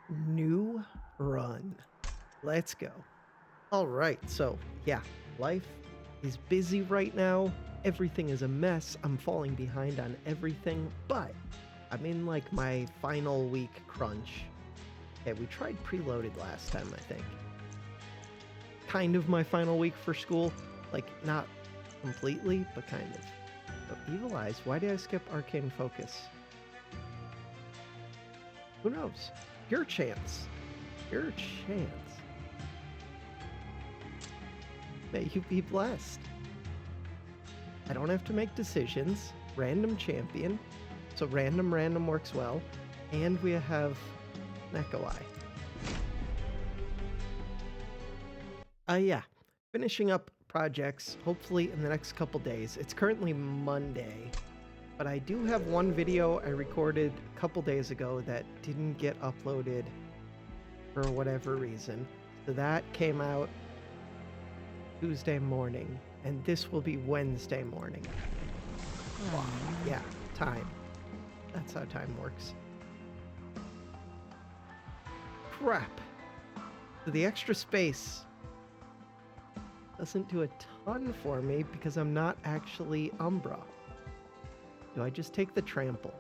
New run. Let's go. All right, so yeah, life is busy right now. Everything is a mess. I'm falling behind on everything, but I'm in like my final week crunch. Okay, we tried preloaded last time, I think. Kind of my final week for school. Like, not completely, but kind of. So, Evil Eyes, why did I skip Arcane Focus? Who knows? Your chance. Your chance. May you be blessed. I don't have to make decisions. Random champion. So random works well. And we have Neko Eye. Yeah. Finishing up projects, hopefully in the next couple days. It's currently Monday, but I do have one video I recorded a couple days ago that didn't get uploaded for whatever reason. So that came out Tuesday morning, and this will be Wednesday morning. Yeah, time. That's how time works. Crap. So the extra space doesn't do a ton for me because I'm not actually Umbra. Do I just take the trample?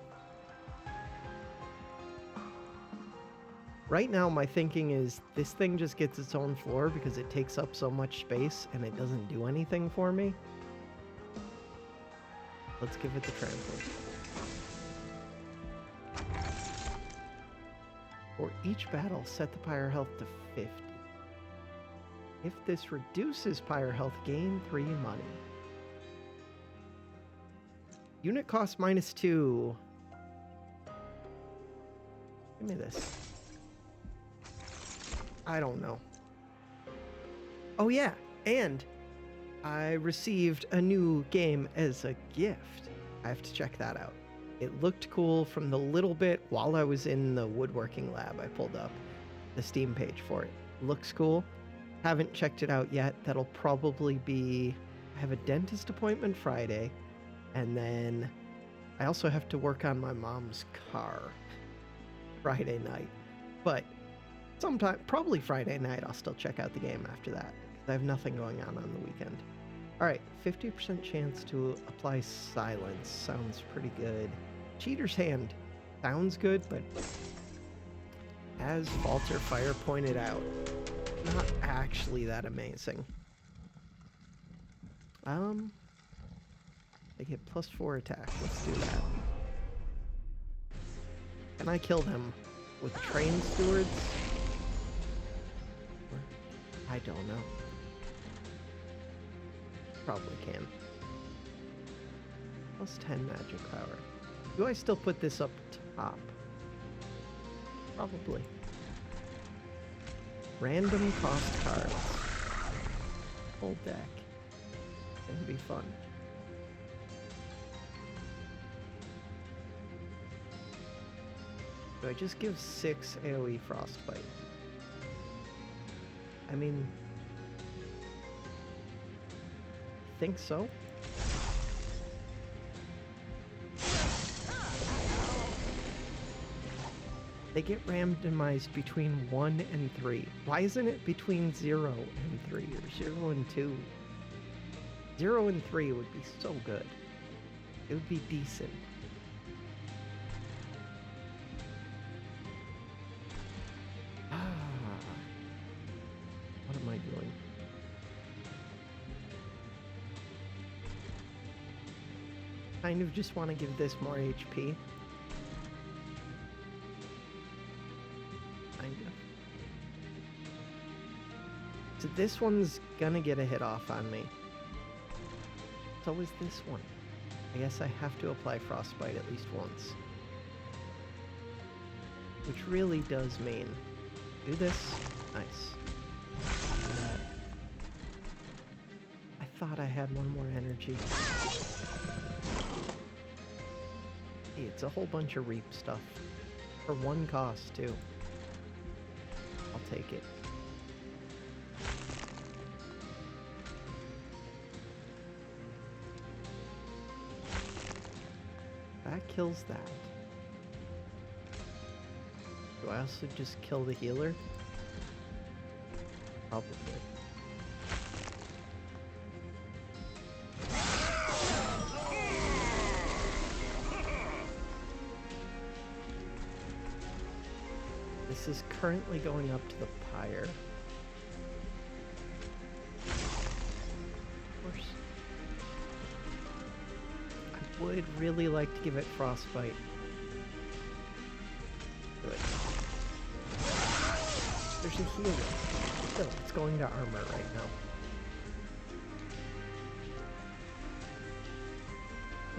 Right now, my thinking is this thing just gets its own floor because it takes up so much space and it doesn't do anything for me. Let's give it the trample. For each battle, set the pyre health to 50. If this reduces pyre health, gain 3 money. Unit cost -2. Give me this. I don't know. Oh yeah, and I received a new game as a gift. I have to check that out. It looked cool from the little bit while I was in the woodworking lab. I pulled up the Steam page for it. Looks cool. Haven't checked it out yet. That'll probably be... I have a dentist appointment Friday, and then I also have to work on my mom's car Friday night. But sometime, probably Friday night, I'll still check out the game after that. I have nothing going on the weekend. All right, 50% chance to apply silence. Sounds pretty good. Cheater's Hand. Sounds good, but as Falter Fire pointed out, not actually that amazing. They get +4 attack. Let's do that. Can I kill them with Train Stewards? I don't know. Probably can. +10 magic power. Do I still put this up top? Probably. Random cost cards. Full deck. Gonna be fun. Do I just give 6 AoE Frostbite? I mean... I think so. They get randomized between 1 and 3. Why isn't it between 0 and 3 or 0 and 2? 0 and 3 would be so good. It would be decent. What am I doing? Kind of just want to give this more HP. Kind of. So this one's gonna get a hit off on me. So is this one. I guess I have to apply Frostbite at least once. Which really does mean... Do this. Nice. I thought I had one more energy. Hey, it's a whole bunch of reap stuff. For 1 cost, too. I'll take it. That kills that. Do I also just kill the healer? Probably. This is currently going up to the pyre. Of course. I would really like to give it frostbite. Good. There's a healer. Still, it's going to armor right now.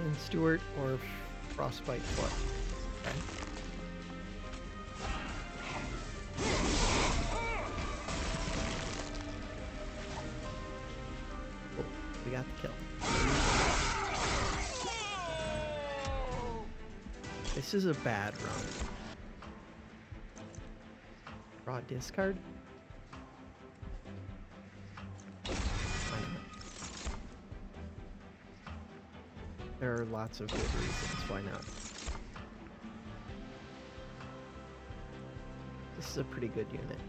And Stuart or frostbite foot. Okay. Cool. We got the kill. This is a bad run. Draw discard? Why not? There are lots of good reasons why not. This is a pretty good unit.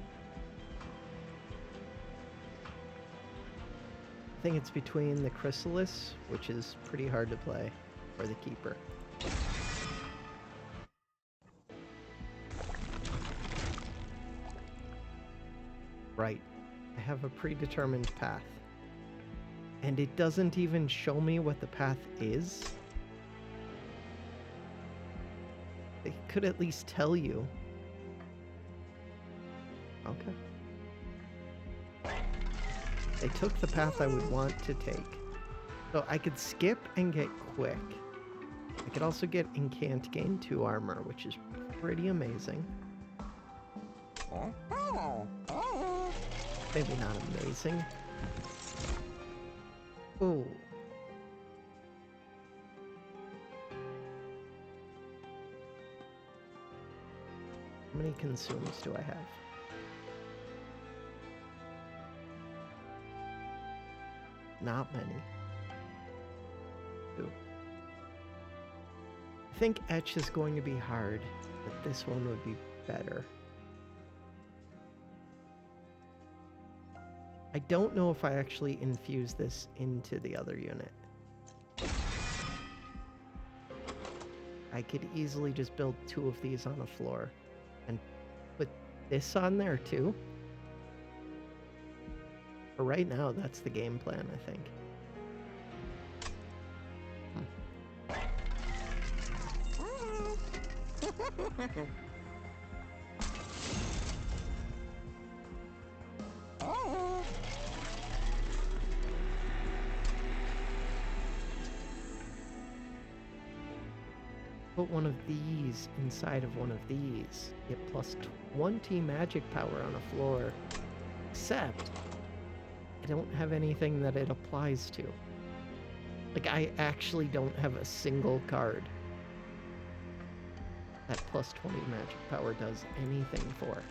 I think it's between the Chrysalis, which is pretty hard to play, or the Keeper. Right. I have a predetermined path. And it doesn't even show me what the path is. It could at least tell you. Okay. They took the path I would want to take. So I could skip and get quick. I could also get incant, gain 2 armor, which is pretty amazing. Maybe not amazing. Ooh. How many consumes do I have? Not many. 2. I think Etch is going to be hard, but this one would be better. I don't know if I actually infuse this into the other unit. I could easily just build 2 of these on a floor and put this on there too. For right now, that's the game plan, I think. Put one of these inside of one of these. Get plus 20 magic power on a floor. Except, I don't have anything that it applies to. Like, I actually don't have a single card that plus 20 magic power does anything for.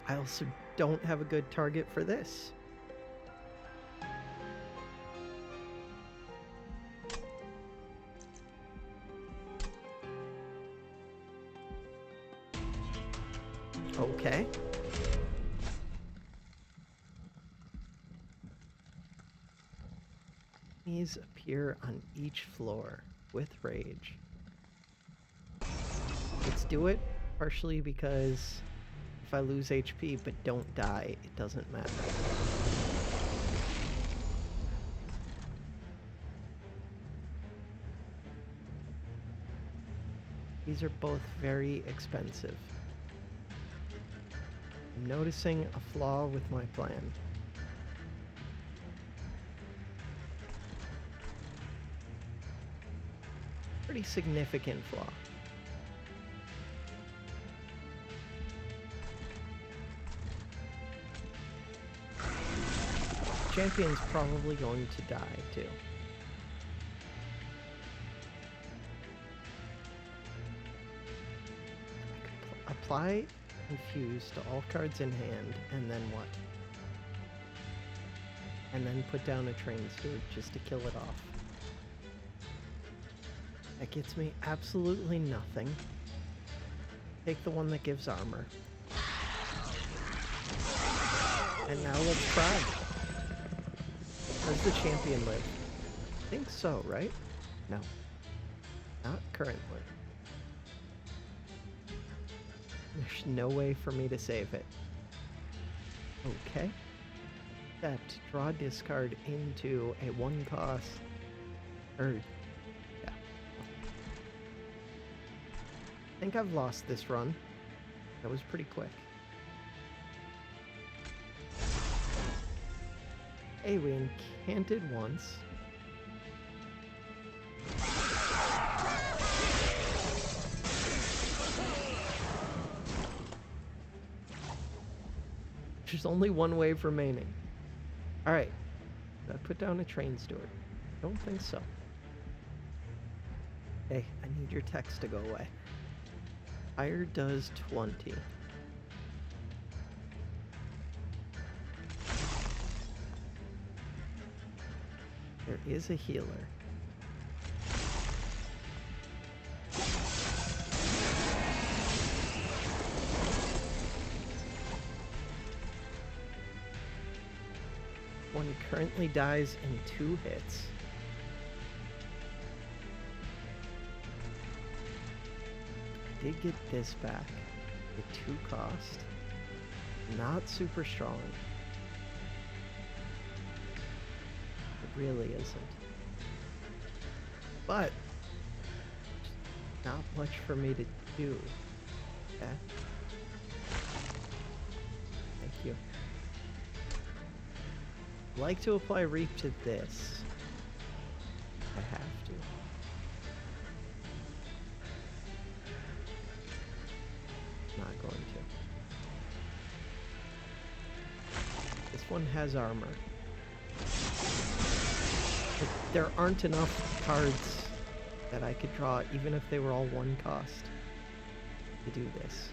I also don't have a good target for this. Okay. These appear on each floor with rage. Let's do it, partially because if I lose HP but don't die, it doesn't matter. These are both very expensive. I'm noticing a flaw with my plan. Pretty significant flaw. Champion's probably going to die too. I could apply Infuse to all cards in hand, and then what? And then put down a Train Steward just to kill it off. That gets me absolutely nothing. Take the one that gives armor. And now let's try. Does the champion live? I think so, right? No. Not currently. There's no way for me to save it. Okay. That draw discard into a 1 cost. Yeah. I think I've lost this run. That was pretty quick. Hey, we incanted once. There's only one wave remaining. Alright. Did I put down a train steward? Don't think so. Hey, I need your text to go away. Fire does 20. There is a healer. One currently dies in 2 hits. I did get this back. The 2 cost. Not super strong. It really isn't. But not much for me to do. Okay. Thank you. I'd like to apply Reap to this. I have to. Not going to. This one has armor. But there aren't enough cards that I could draw, even if they were all 1 cost, to do this.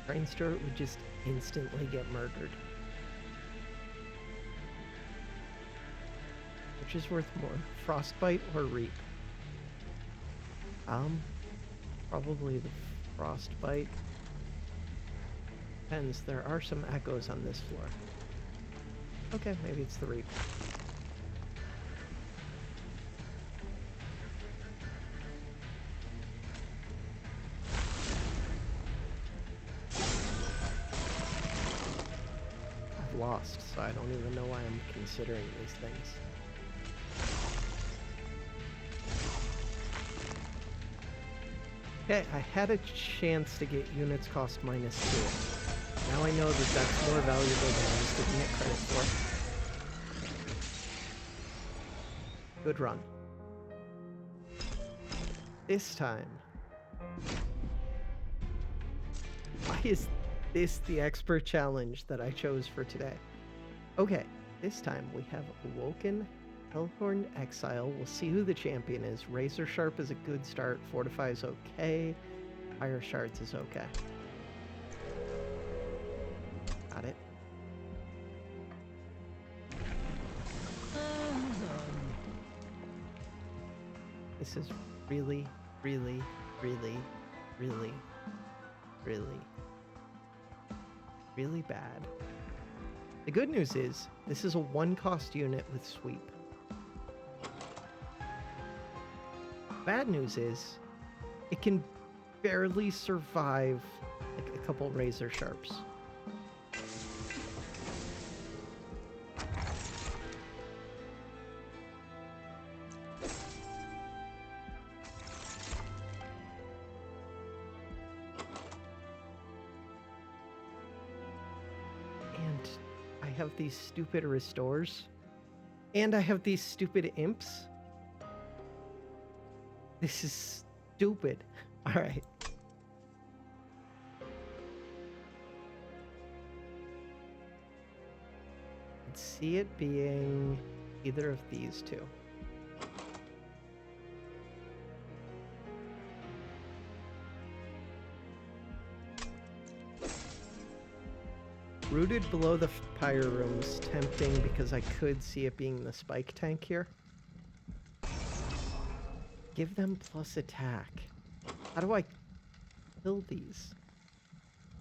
Train Steward would just instantly get murdered. Which is worth more, Frostbite or Reap? Probably the Frostbite. Depends, there are some echoes on this floor. Okay, maybe it's the Reap. I've lost, so I don't even know why I'm considering these things. Okay, I had a chance to get units cost -2. Now I know that that's more valuable than I was giving it credit for. Good run. This time. Why is this the expert challenge that I chose for today? Okay, this time we have Awoken, Hellhorn Exile. We'll see who the champion is. Razor Sharp is a good start. Fortify is okay. Fire Shards is okay. Got it. This is really, really, really, really, really, really bad. The good news is, this is a 1 cost unit with sweep. Bad news is, it can barely survive like a couple Razor Sharps. And I have these stupid restores. And I have these stupid imps. This is stupid. All right. I'd see it being either of these two. Rooted below the fire room's tempting because I could see it being the spike tank here. Give them plus attack. How do I kill these?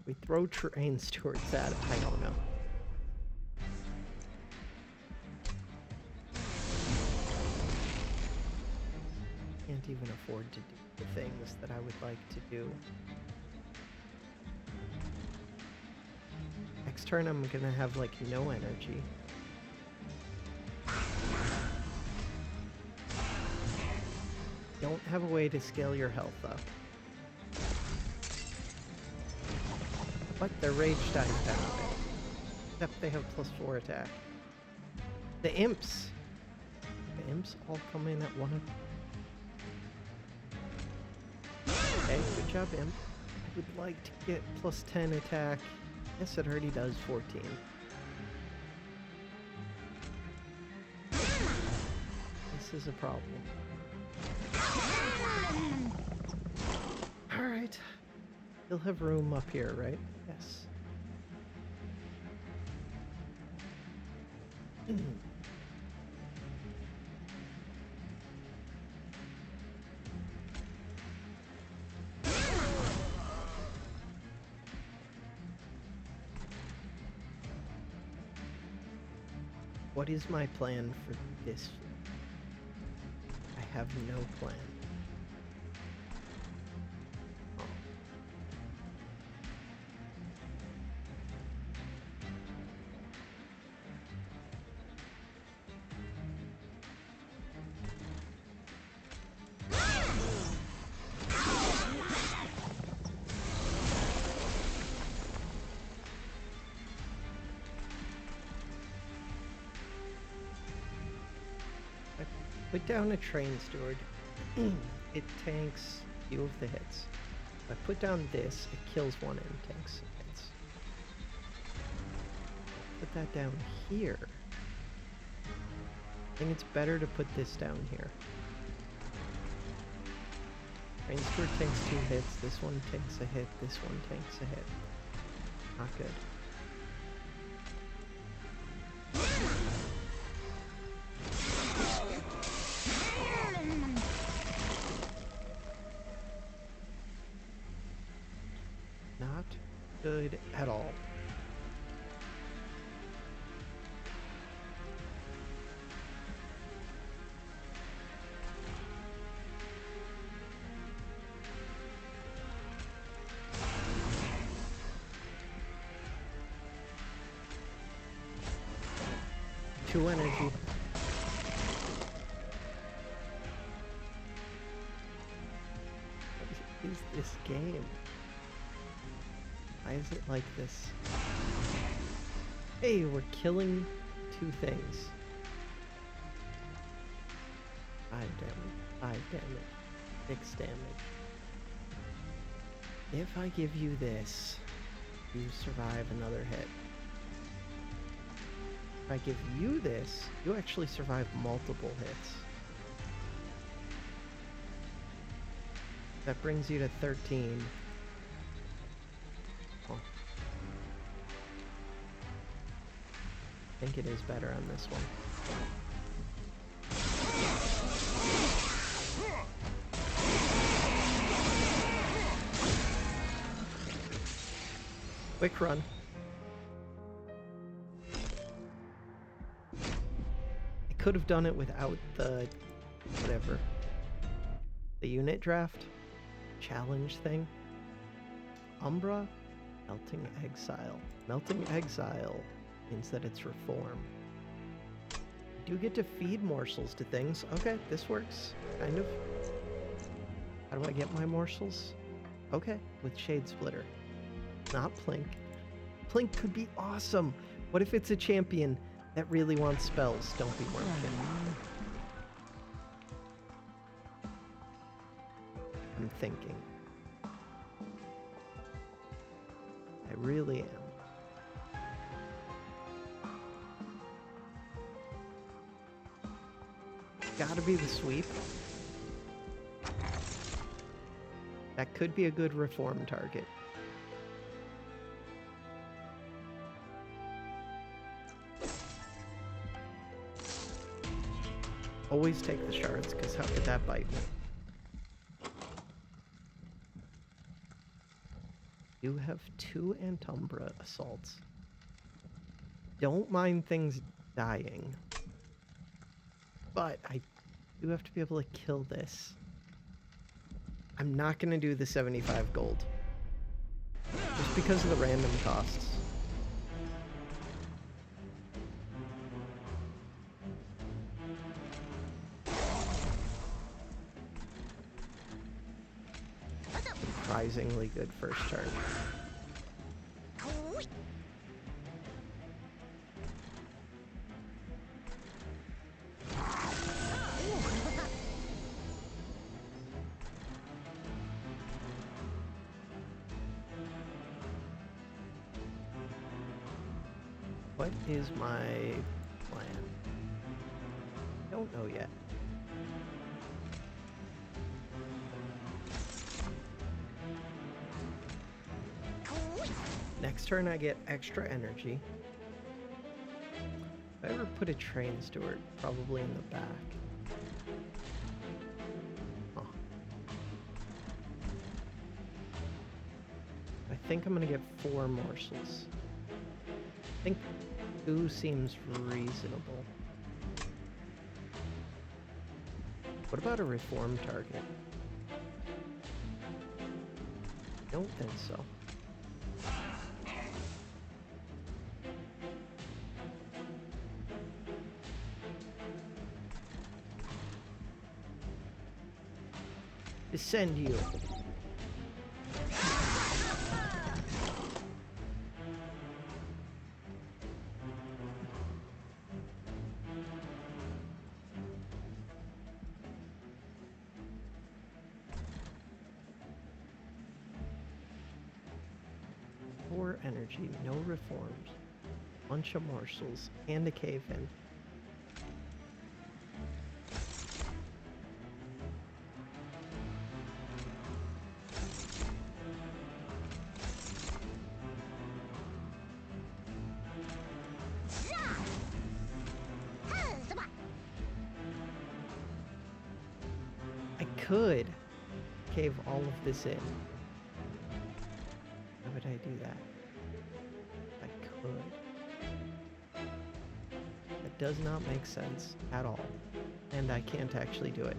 We throw trains towards that. I don't know. Can't even afford to do the things that I would like to do. Next turn I'm gonna have like no energy. Don't have a way to scale your health up. But their rage dies down a bit. Except they have +4 attack. The imps! The imps all come in at 1. Okay, good job, imp. I would like to get +10 attack. Yes, it already does 14. This is a problem. Alright. You'll have room up here, right? Yes. What is my plan for this? I have no plan. Oh. Put down a train steward. It tanks a few of the hits. If I put down this, it kills one and tanks some hits. Put that down here. I think it's better to put this down here. Train steward tanks 2 hits, this one tanks a hit, this one tanks a hit. Not good. Not good at all. Two energy. What is this game? Why is it like this? Hey, we're killing 2 things. 5 damage, 5 damage, 6 damage. If I give you this, you survive another hit. If I give you this, you actually survive multiple hits. That brings you to 13. Oh. I think it is better on this one. Quick run. I could have done it without the whatever. The unit draft challenge thing. Umbra Melting Exile. Melting Exile means that it's reform. You do get to feed morsels to things. Okay, this works. Kind of. How do I get my morsels? Okay, with Shade Splitter. Not Plink. Plink could be awesome. What if it's a champion that really wants spells? Don't be Wormkin. I'm thinking. I really am. Gotta be the sweep. That could be a good reform target. always take the shards, because how could that bite me? You have 2 Antumbra assaults. Don't mind things dying. But I do have to be able to kill this. I'm not going to do the 75 gold. Just because of the random costs. Surprisingly good first turn. What is my plan? Don't know yet. Next turn I get extra energy. If I ever put a train steward, probably in the back. Oh. I think I'm gonna get 4 morsels. I think 2 seems reasonable. What about a reform target? Don't think so. Descend you. Energy, no reforms, bunch of morsels, and a cave in. I could cave all of this in. How would I do that? That does not make sense at all, and I can't actually do it.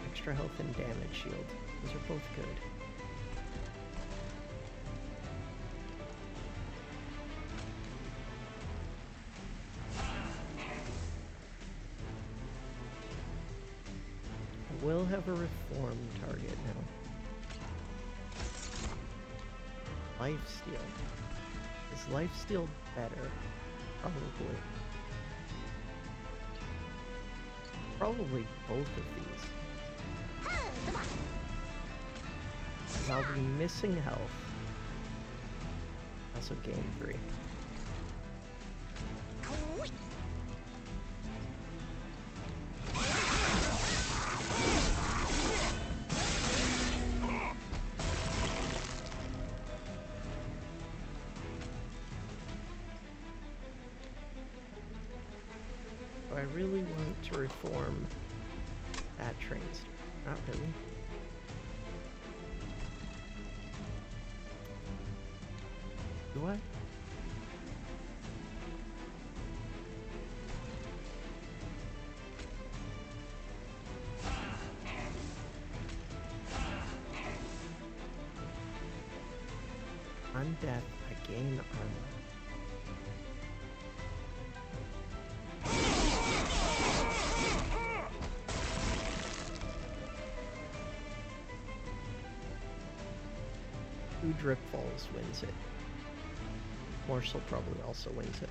Extra health and damage shield. Those are both good. I will have a reform target now. Lifesteal. Is lifesteal better? Probably. Probably both of these. I'll be missing health. Also gain 3. So I really want to reform that train. Not really. Do I? On death, I gain armor. Two drip falls wins it. Morsel probably also wins it.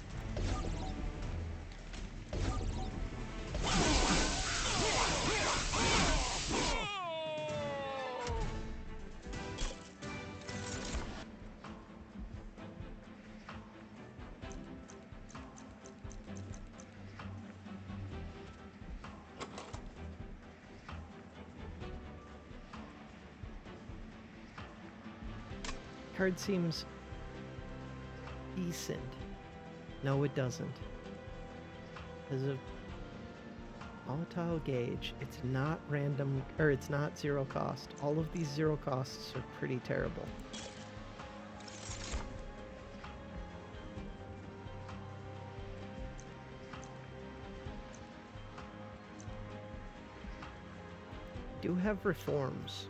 card seems decent. No, it doesn't. There's a volatile gauge. It's not random, or it's not zero cost. All of these zero costs are pretty terrible. Do have reforms.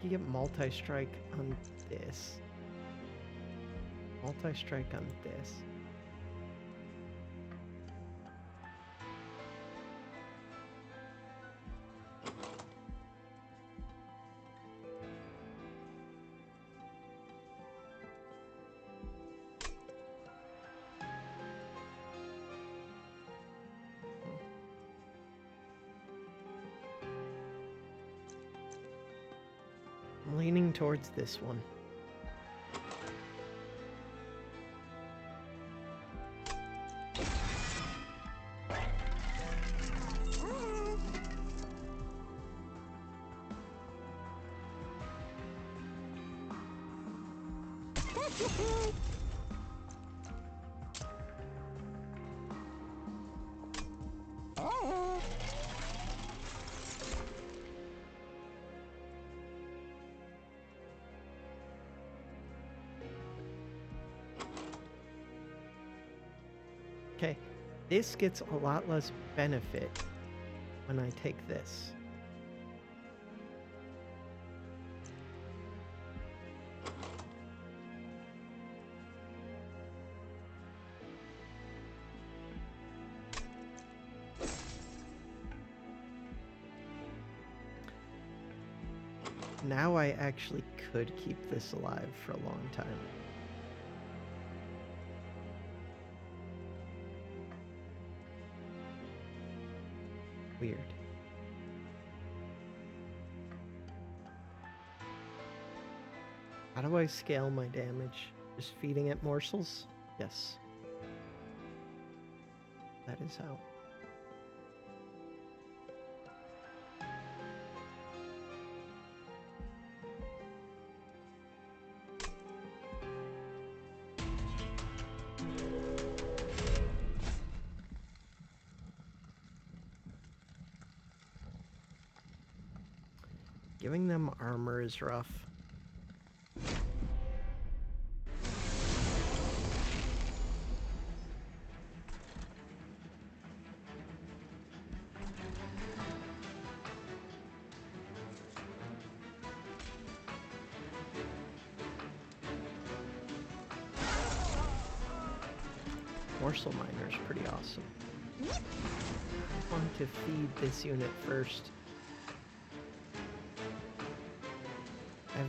You get multi-strike on this. Multi-strike on this. I'm leaning towards this one. Okay, this gets a lot less benefit when I take this. Now I actually could keep this alive for a long time. Weird. How do I scale my damage? Just feeding it morsels? Yes. That is how. Giving them armor is rough. Morsel miner is pretty awesome. I want to feed this unit first. I have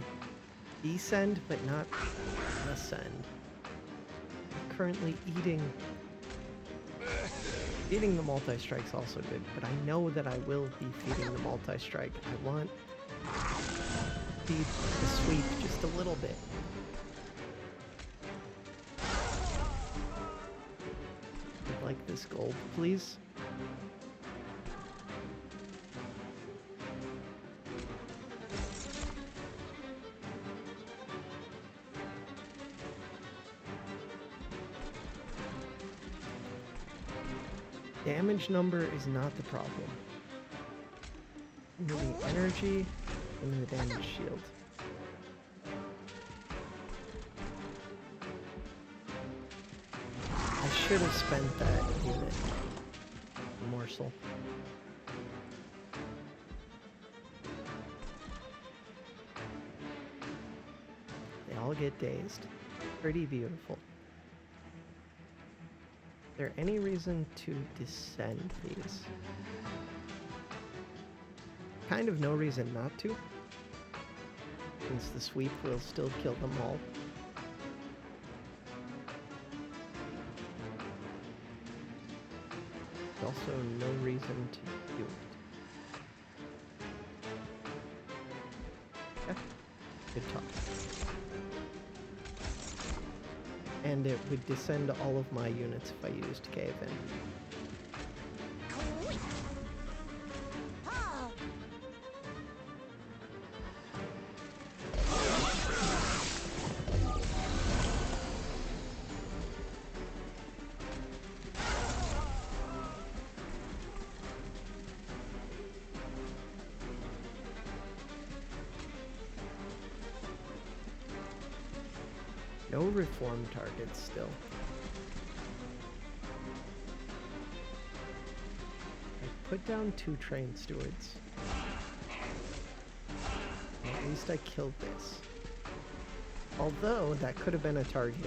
descend, but not ascend. I'm currently eating. Feeding the multi-strike's also good, but I know that I will be feeding the multi-strike. I want to feed the sweep just a little bit. I'd like this gold, please. Damage number is not the problem. Give me the energy and the damage shield. I should have spent that unit. Morsel. They all get dazed. Pretty beautiful. Is there any reason to descend these? Kind of no reason not to, since the sweep will still kill them all. also no reason to do it. Yeah, good talk. And it would descend all of my units if I used Cave In. No reform targets still. I put down 2 train stewards. At least I killed this. Although, that could have been a target.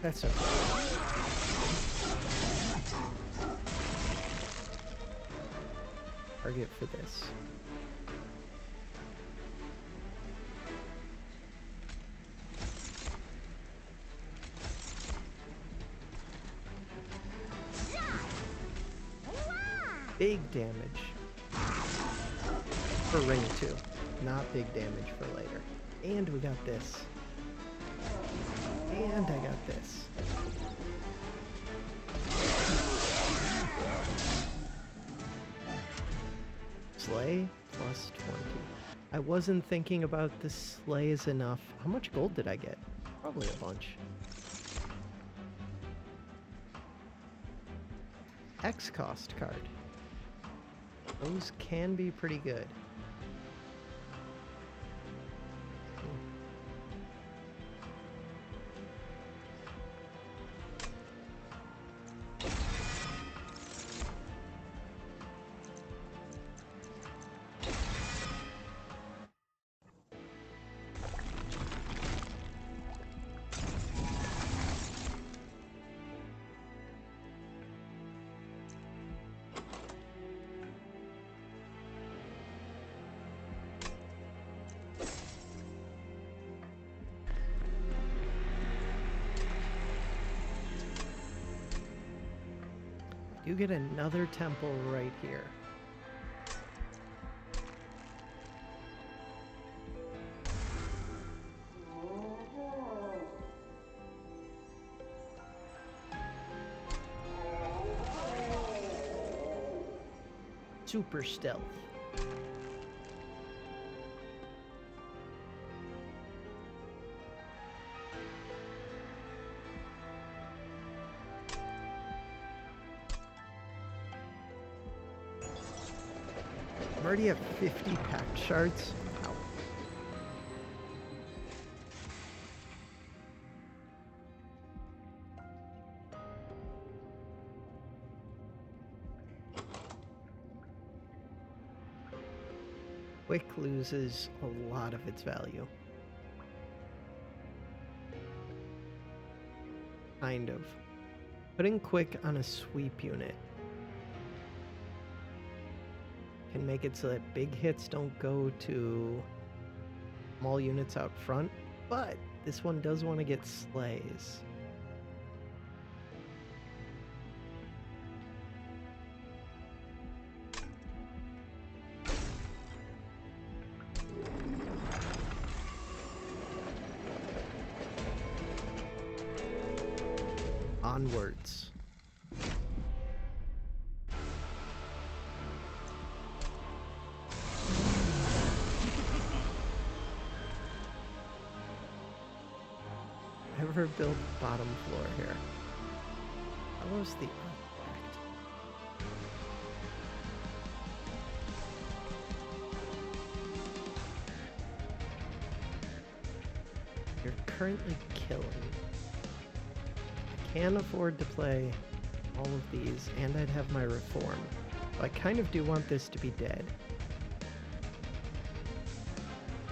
That's okay. Target for this. Big damage for ring 2, not big damage for later. And we got this. And I got this. Slay plus 20. I wasn't thinking about the slay is enough. How much gold did I get? Probably a bunch. X cost card. Those can be pretty good. You get another temple right here. Super stealth. I'm already at 50 pact shards. Ow. Quick loses a lot of its value. Kind of. Putting quick on a sweep unit can make it so that big hits don't go to small units out front, but this one does want to get slays. Onwards. Never build bottom floor here. How was the artifact? You're currently killing. I can afford to play all of these, and I'd have my reform. I kind of do want this to be dead.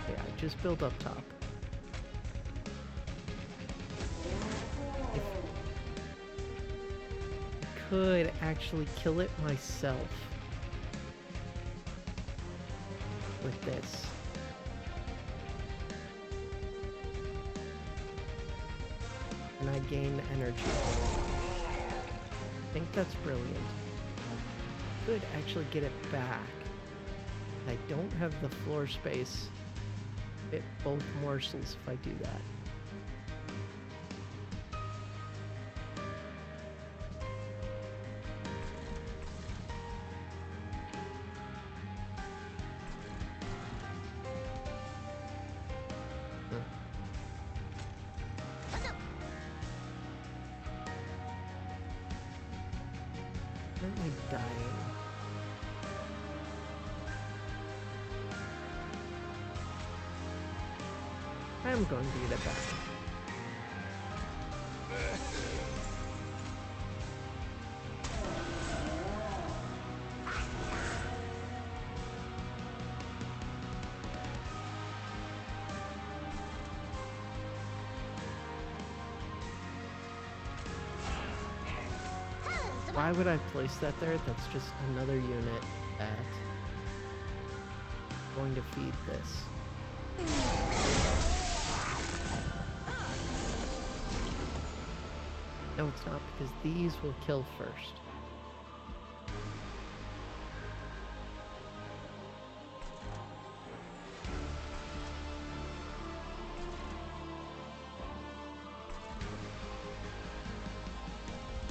Yeah, I just built up top. Could actually kill it myself with this. And I gain energy. think that's brilliant. Could actually get it back. I don't have the floor space to fit both morsels if I do that. Currently dying. I'm going to get it back. Why would I place that there? That's just another unit that's going to feed this. No, it's not, because these will kill first.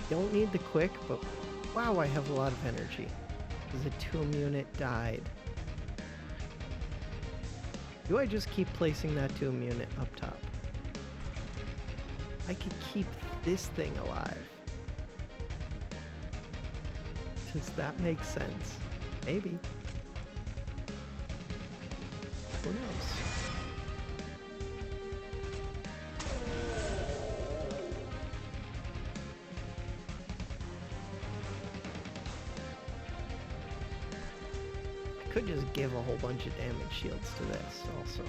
Don't need the quick, but wow, I have a lot of energy. Because the tomb unit died. Do I just keep placing that tomb unit up top? I could keep this thing alive. Does that make sense? Maybe. Who knows? I could just give a whole bunch of damage shields to this also.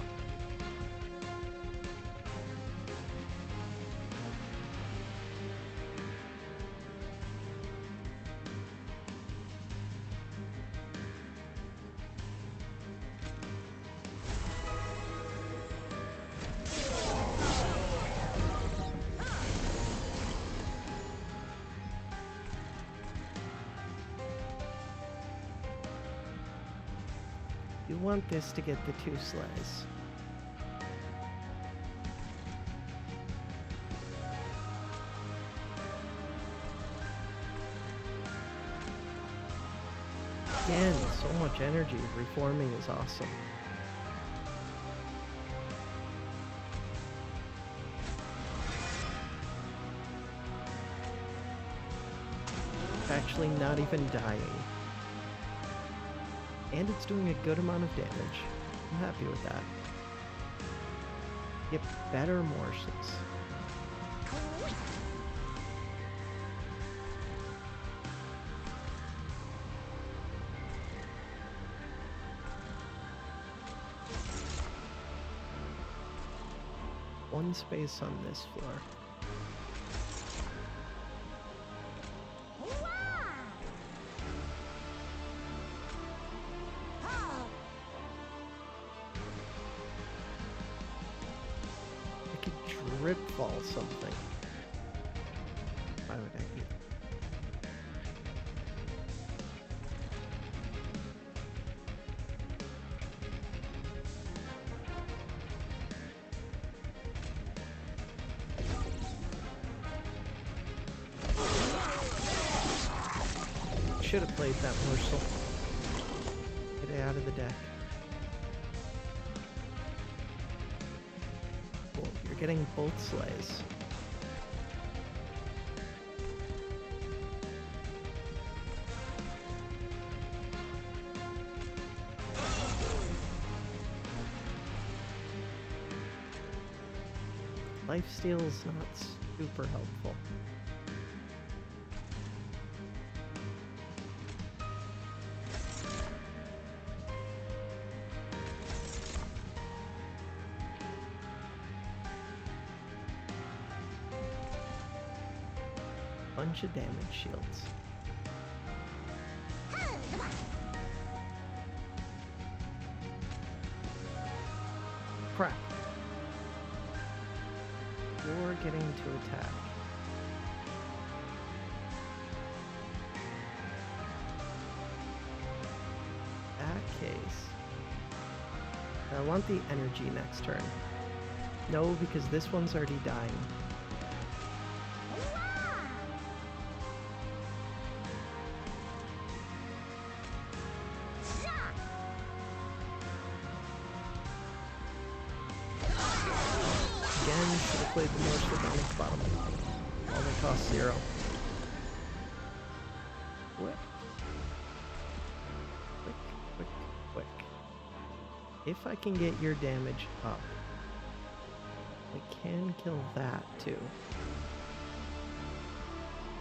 You want this to get the 2 sleighs. Again, so much energy. Reforming is awesome. Actually not even dying. And it's doing a good amount of damage. I'm happy with that. Get better morsels. One space on this floor. Drip fall something. Why would I do that? Should have played that morsel. Get it out of the deck. Getting both sleighs. Lifesteal is not super helpful. Bunch of damage shields. Crap. You're getting to attack. I want the energy next turn. No, because this one's already dying. Again, should have played the morsel down at the bottom. Only cost 0. Quick. Quick, quick, quick. If I can get your damage up, I can kill that too.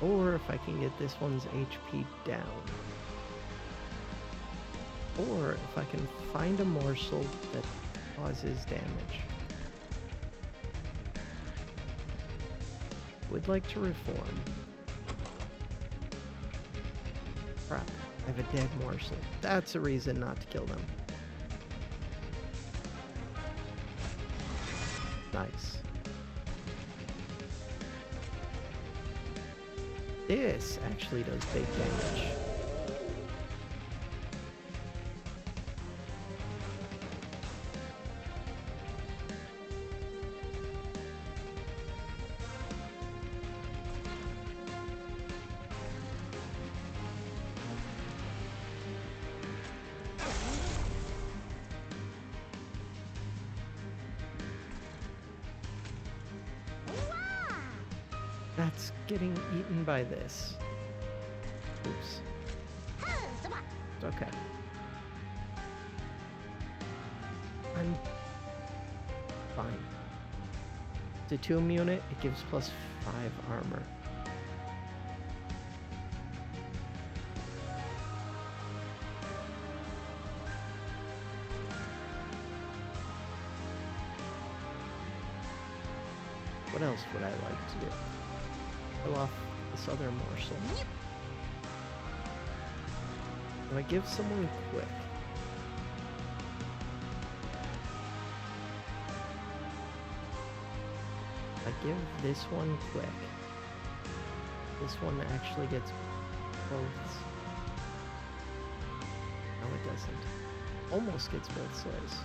Or if I can get this one's HP down. Or if I can find a morsel that causes damage. Would like to reform. Crap, I have a dead morsel. That's a reason not to kill them. Nice. This actually does big damage. That's getting eaten by this. Oops. It's okay. I'm fine. It's a tomb unit, it gives +5 armor. What else would I like to do? Kill off this other morsel. Do I give someone quick? I give this one quick. This one actually gets both. No, it doesn't. Almost gets both slays.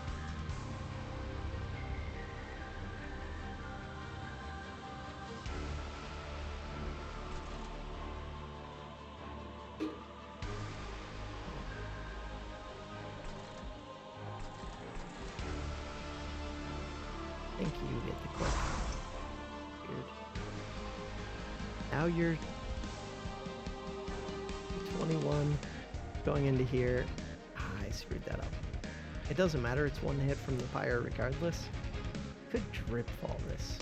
I think you get the quick. Weird. Now you're 21 going into here. I screwed that up. It doesn't matter, it's one hit from the pyre regardless. Could drip fall this.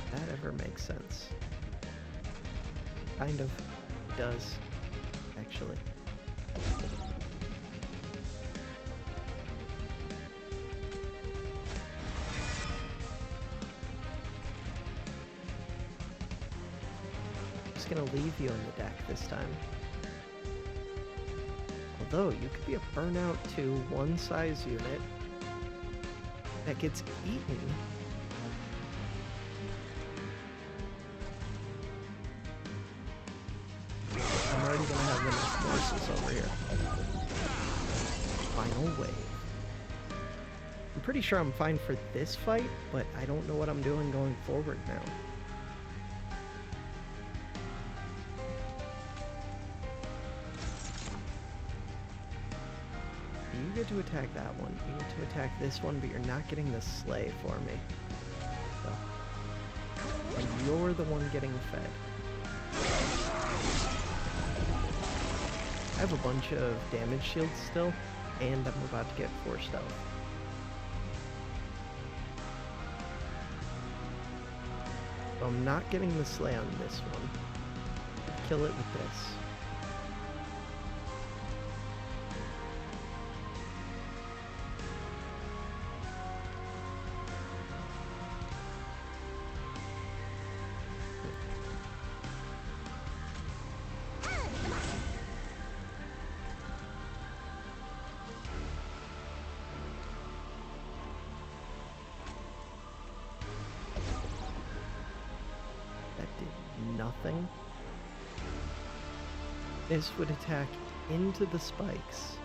If that ever makes sense. Kind of. It does, actually. Gonna leave you in the deck this time. Although you could be a burnout to one size unit that gets eaten. I'm already gonna have enough morsels over here. Final wave. I'm pretty sure I'm fine for this fight, but I don't know what I'm doing going forward now. You get to attack that one. You get to attack this one, but you're not getting the slay for me. So. And you're the one getting fed. I have a bunch of damage shields still, and I'm about to get forced out. So I'm not getting the slay on this one. Kill it with this. Nothing. This would attack into the spikes.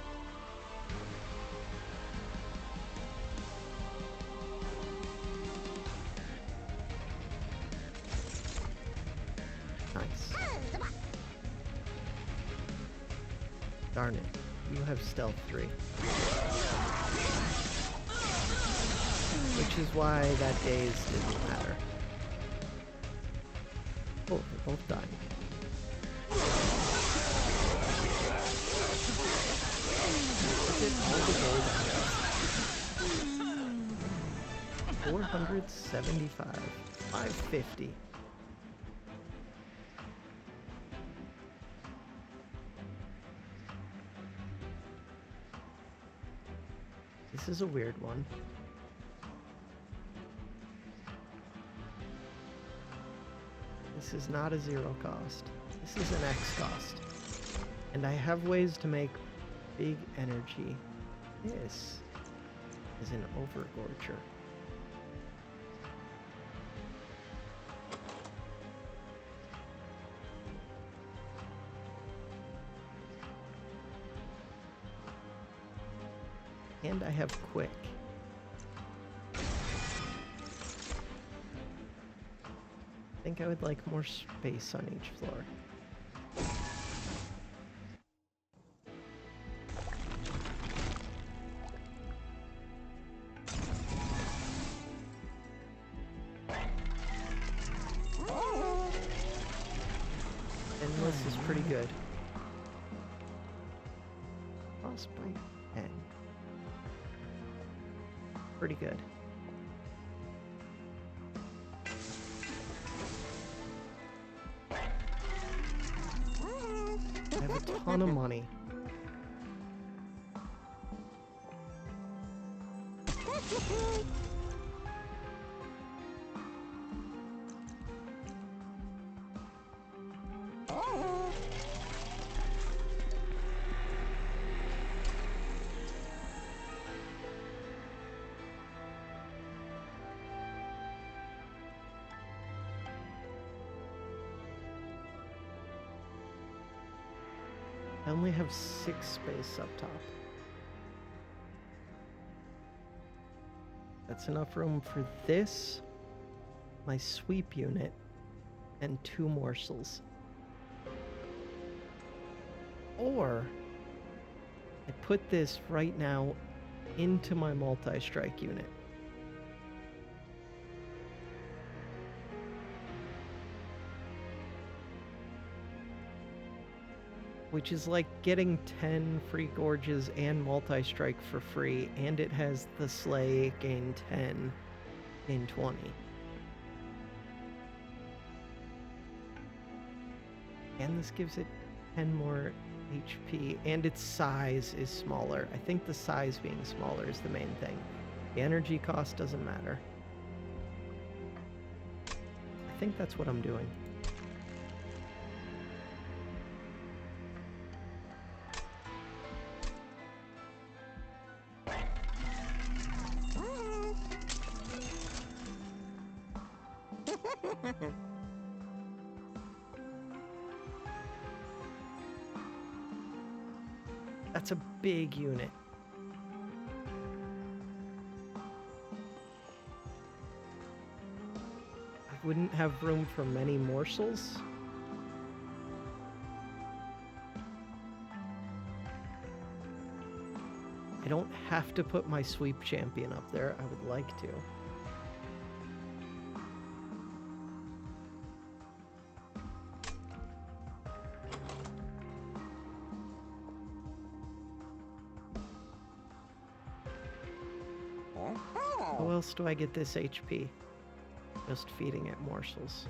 Nice. Darn it. You have stealth 3. Which is why that daze didn't matter. Oh, they're both dying. Is it all the gold I got? 475. 550. This is a weird one. This is not a 0 cost. This is an X cost. And I have ways to make big energy. This is an overgorger. And I have quick. I think I would like more space on each floor. And this is pretty good. Frostbite 10. Pretty good. I have a ton of money. I only have 6 space up top. That's enough room for this, my sweep unit, and 2 morsels. Or I put this right now into my multi-strike unit. Which is like getting 10 free gorges and multi-strike for free, and it has the slay gain 10 in 20. And this gives it 10 more HP, and its size is smaller. I think the size being smaller is the main thing. The energy cost doesn't matter. I think that's what I'm doing. That's a big unit. I wouldn't have room for many morsels. I don't have to put my sweep champion up there. I would like to. How else do I get this HP? Just feeding it morsels.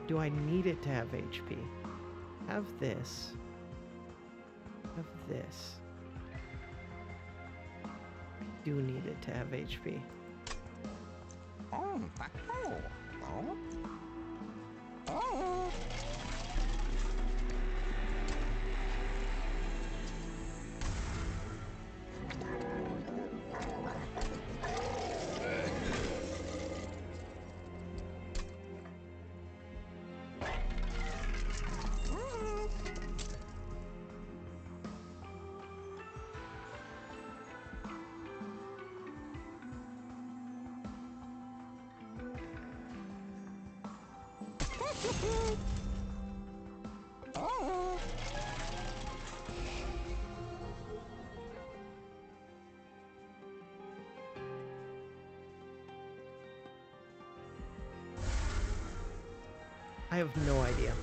Do I need it to have HP? Have this. Have this. I do need it to have HP. I have no idea.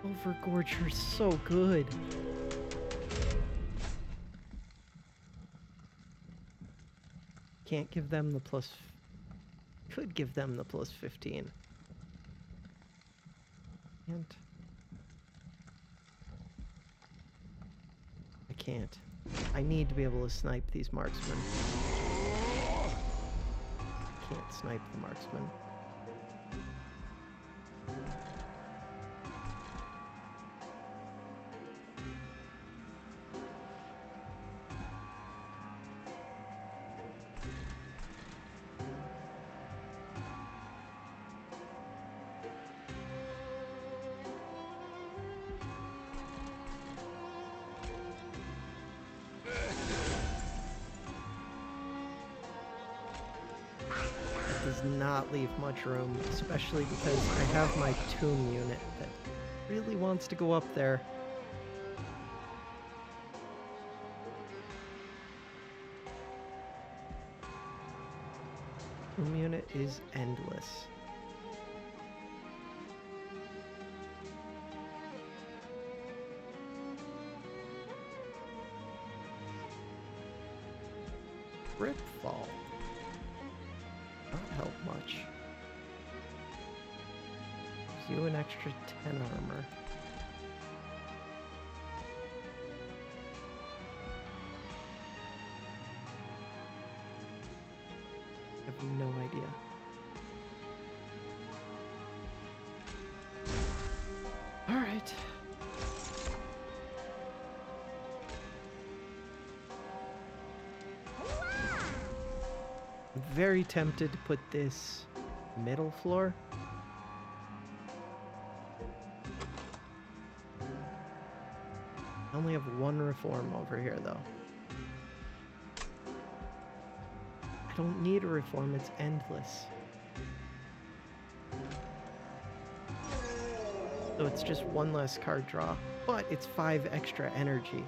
Overgorger's so good. Can't give them the plus... Could give them the plus 15. Can't. I can't. I need to be able to snipe these marksmen. I can't snipe the marksmen. Does not leave much room, especially because I have my tomb unit that really wants to go up there. Tomb unit is endless. Rip fall. Not help much. Gives you an extra 10 armor. I have no idea. All right. I'm very tempted to put this middle floor. I only have one reform over here, though. I don't need a reform, it's endless. So it's just one less card draw, but it's 5 extra energy.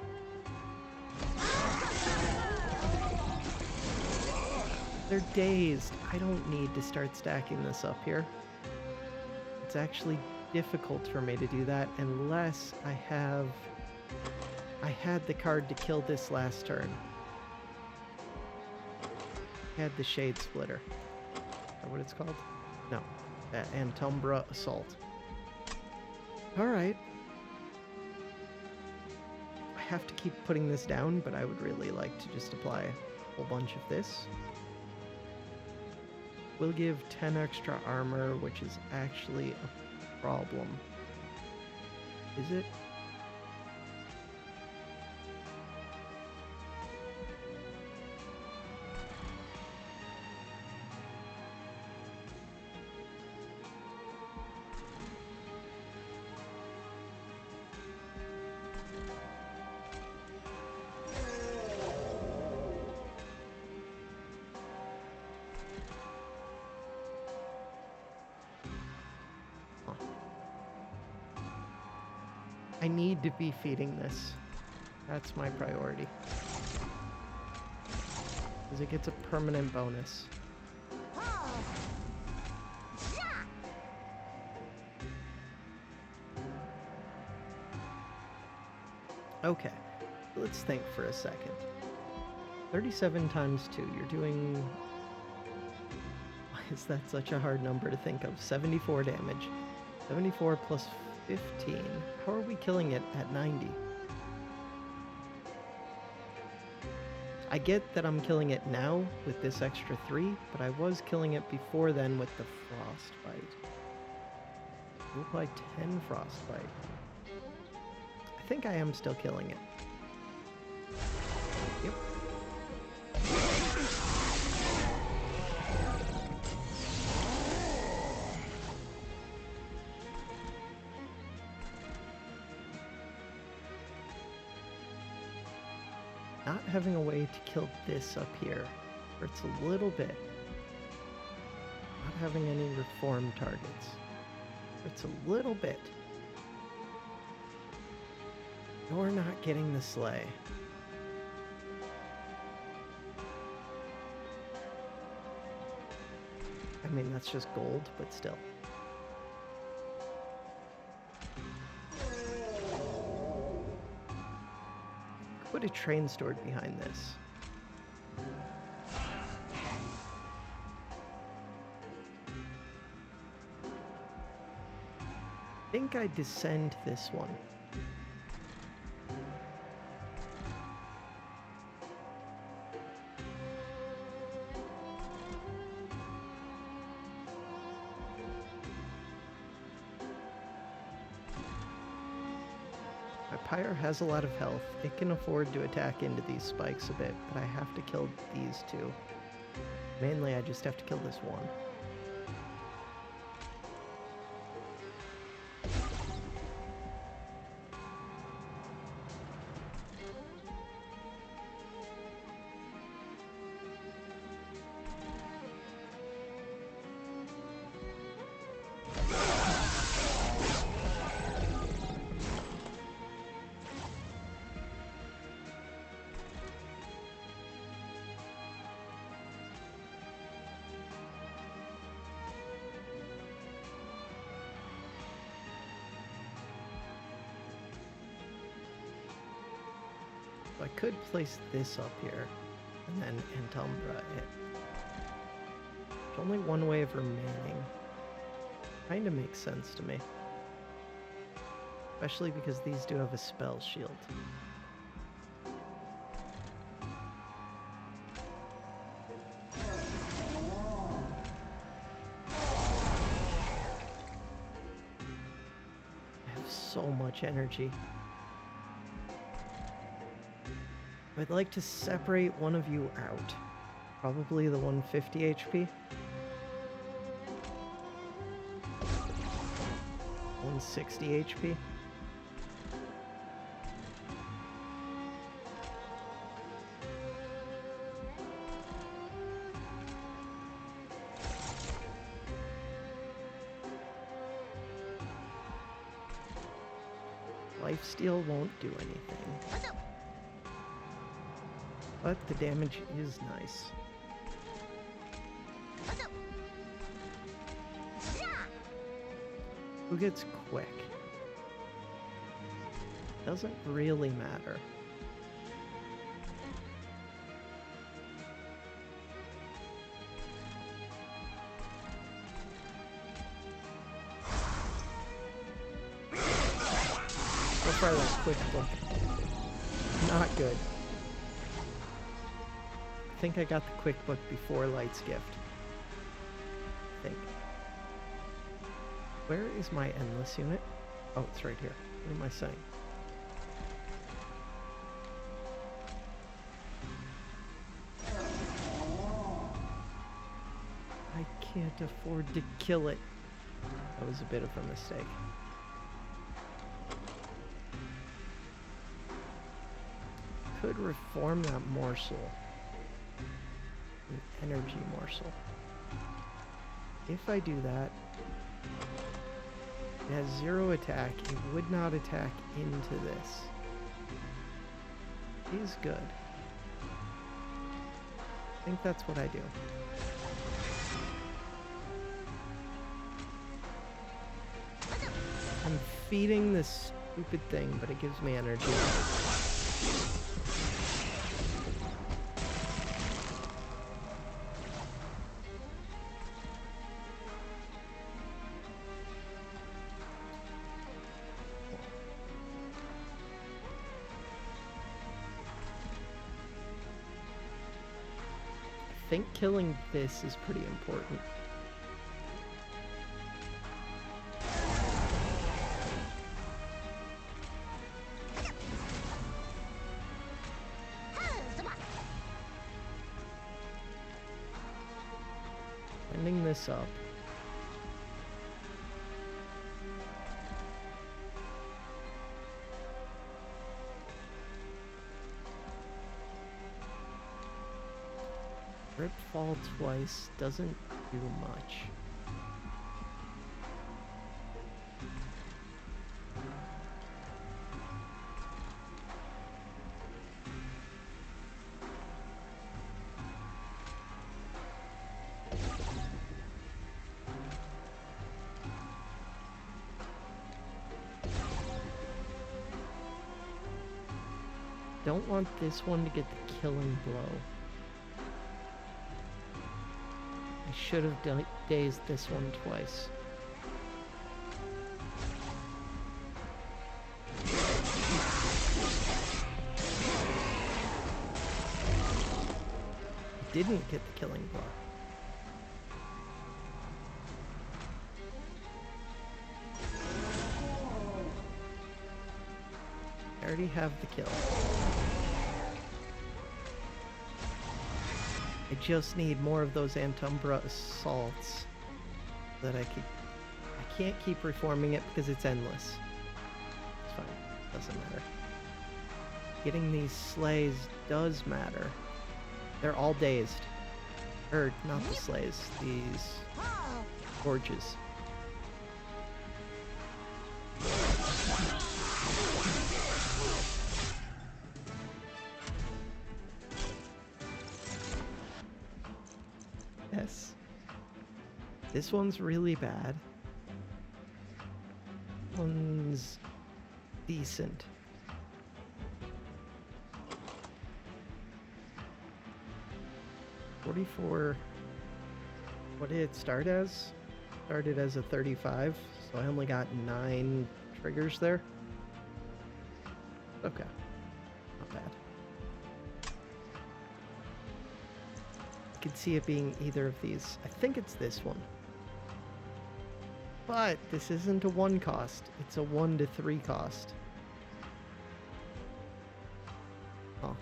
They're dazed. I don't need to start stacking this up here. It's actually difficult for me to do that unless I had the card to kill this last turn. I had the Shade Splitter. Is that what it's called? No. Umbra Assault. Alright. I have to keep putting this down, but I would really like to just apply a whole bunch of this. We'll give 10 extra armor, which is actually a problem. Is it? I need to be feeding this. That's my priority. Because it gets a permanent bonus. Okay, let's think for a second. 37 times 2, you're doing... Why is that such a hard number to think of? 74 damage. 74 plus 15. How are we killing it at 90? I get that I'm killing it now with this extra 3, but I was killing it before then with the frostbite. We'll apply 10 frostbite. I think I am still killing it. Yep. Not having a way to kill this up here hurts a little bit. Not having any reform targets. It's a little bit. You're not getting the sleigh. I mean, that's just gold, but still. Put a train stored behind this. I think I descend this one. My pyre has a lot of health. It can afford to attack into these spikes a bit, but I have to kill these two. Mainly, I just have to kill this one. So I could place this up here, and then Umbra it. There's only one way of remaining. Kinda makes sense to me. Especially because these do have a spell shield. I have so much energy. I'd like to separate one of you out. Probably the 150 HP. 160 HP. Lifesteal won't do anything. But the damage is nice. Who gets quick? Doesn't really matter. Go for that quick book. Not good. I think I got the quick book before Light's Gift. I think. Where is my endless unit? Oh, it's right here. What am I saying? I can't afford to kill it. That was a bit of a mistake. Could reform that morsel. An energy morsel. If I do that, it has 0 attack. It would not attack into this. He's good. I think that's what I do. I'm feeding this stupid thing, but it gives me energy. I think killing this is pretty important. Ending this up. Rip fall twice doesn't do much. don't want this one to get the killing blow. I should have dazed this one twice. Didn't get the killing blow. I already have the kill. I just need more of those Umbra assaults that I can't keep reforming it because it's endless. It's fine. Doesn't matter. Getting these slays does matter. They're all dazed. Or, not the slays, these gorges. Yes. This one's really bad. This one's decent. $44. What did it start as? Started as a 35, so I only got 9 triggers there. Okay. Not bad. I could see it being either of these. I think it's this one. But this isn't a 1 cost. It's a 1 to 3 cost. Oh.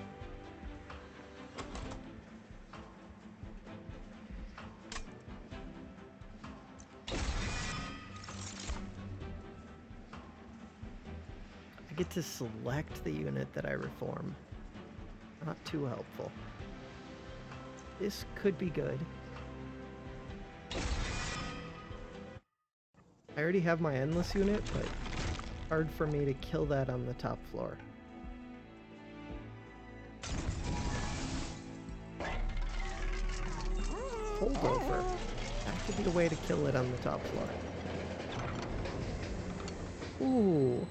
I get to select the unit that I reform. Not too helpful. This could be good. I already have my endless unit, but hard for me to kill that on the top floor. Holdover. That could be a way to kill it on the top floor. Ooh.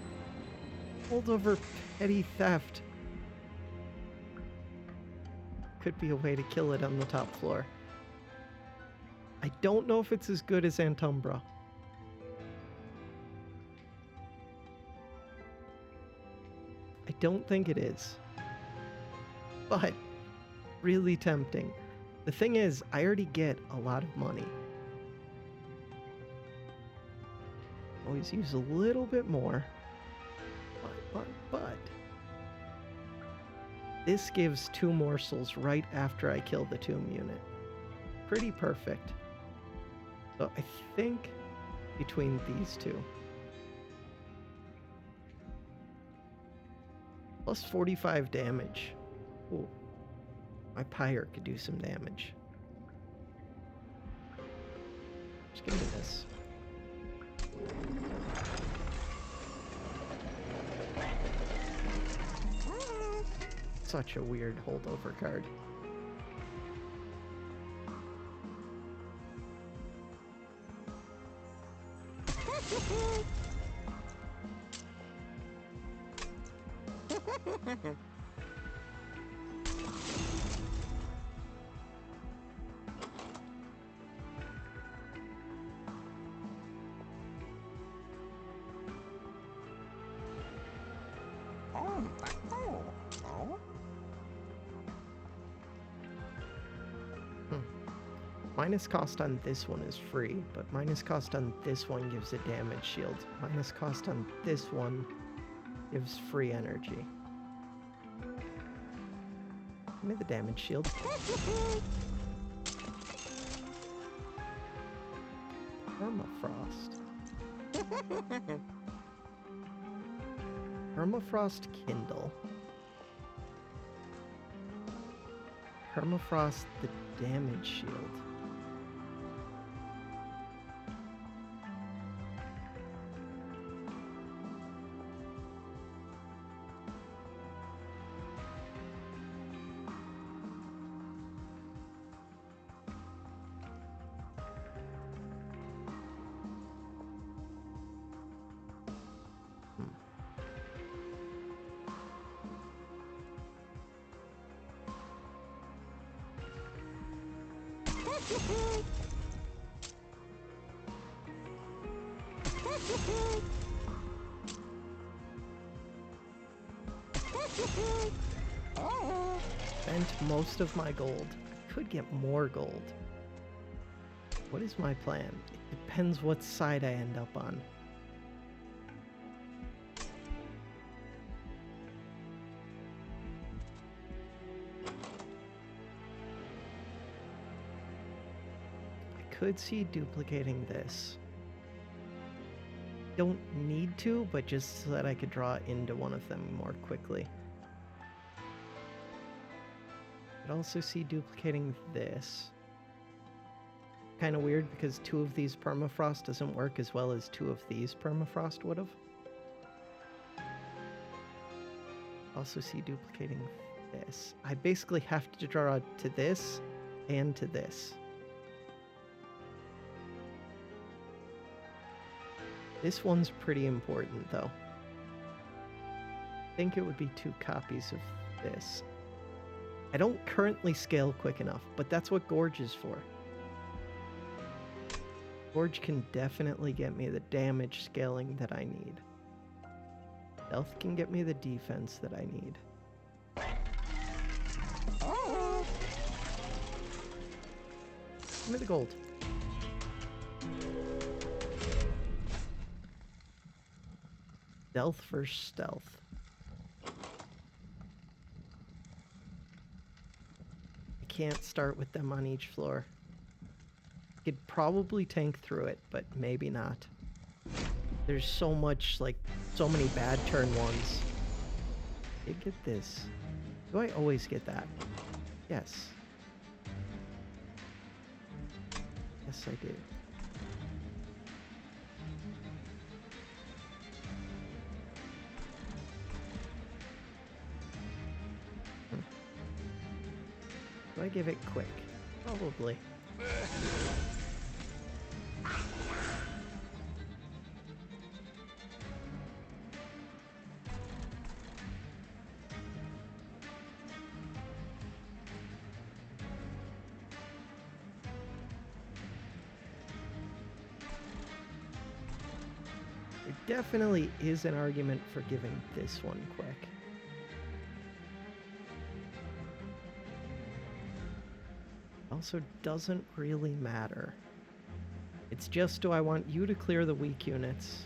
Holdover petty theft. Could be a way to kill it on the top floor. I don't know if it's as good as Umbra. I don't think it is. But really tempting. The thing is, I already get a lot of money. Always use a little bit more. But this gives 2 morsels right after I kill the tomb unit. Pretty perfect. So I think between these two. Plus 45 damage. Ooh. My pyre could do some damage. Just give me this. Such a weird holdover card. Minus cost on this one is free, but minus cost on this one gives a damage shield. Minus cost on this one gives free energy. Give me the damage shield. Permafrost. Permafrost Kindle. Permafrost the damage shield. Spent most of my gold. I could get more gold. What is my plan? It depends what side I end up on. I could see duplicating this. Don't need to, but just so that I could draw into one of them more quickly. I'd also see duplicating this. Kind of weird because 2 of these permafrost doesn't work as well as 2 of these permafrost would have. Also see duplicating this. I basically have to draw to this and to this. This one's pretty important though. I think it would be 2 copies of this. I don't currently scale quick enough, but that's what Gorge is for. Gorge can definitely get me the damage scaling that I need. Stealth can get me the defense that I need. Give me the gold. Stealth versus stealth. I can't start with them on each floor. Could probably tank through it, but maybe not. There's so much, like, so many bad turn ones. Did get this. Do I always get that? Yes. Yes, I do. Do I give it quick? Probably. There definitely is an argument for giving this one quick. Also doesn't really matter. It's just, do I want you to clear the weak units?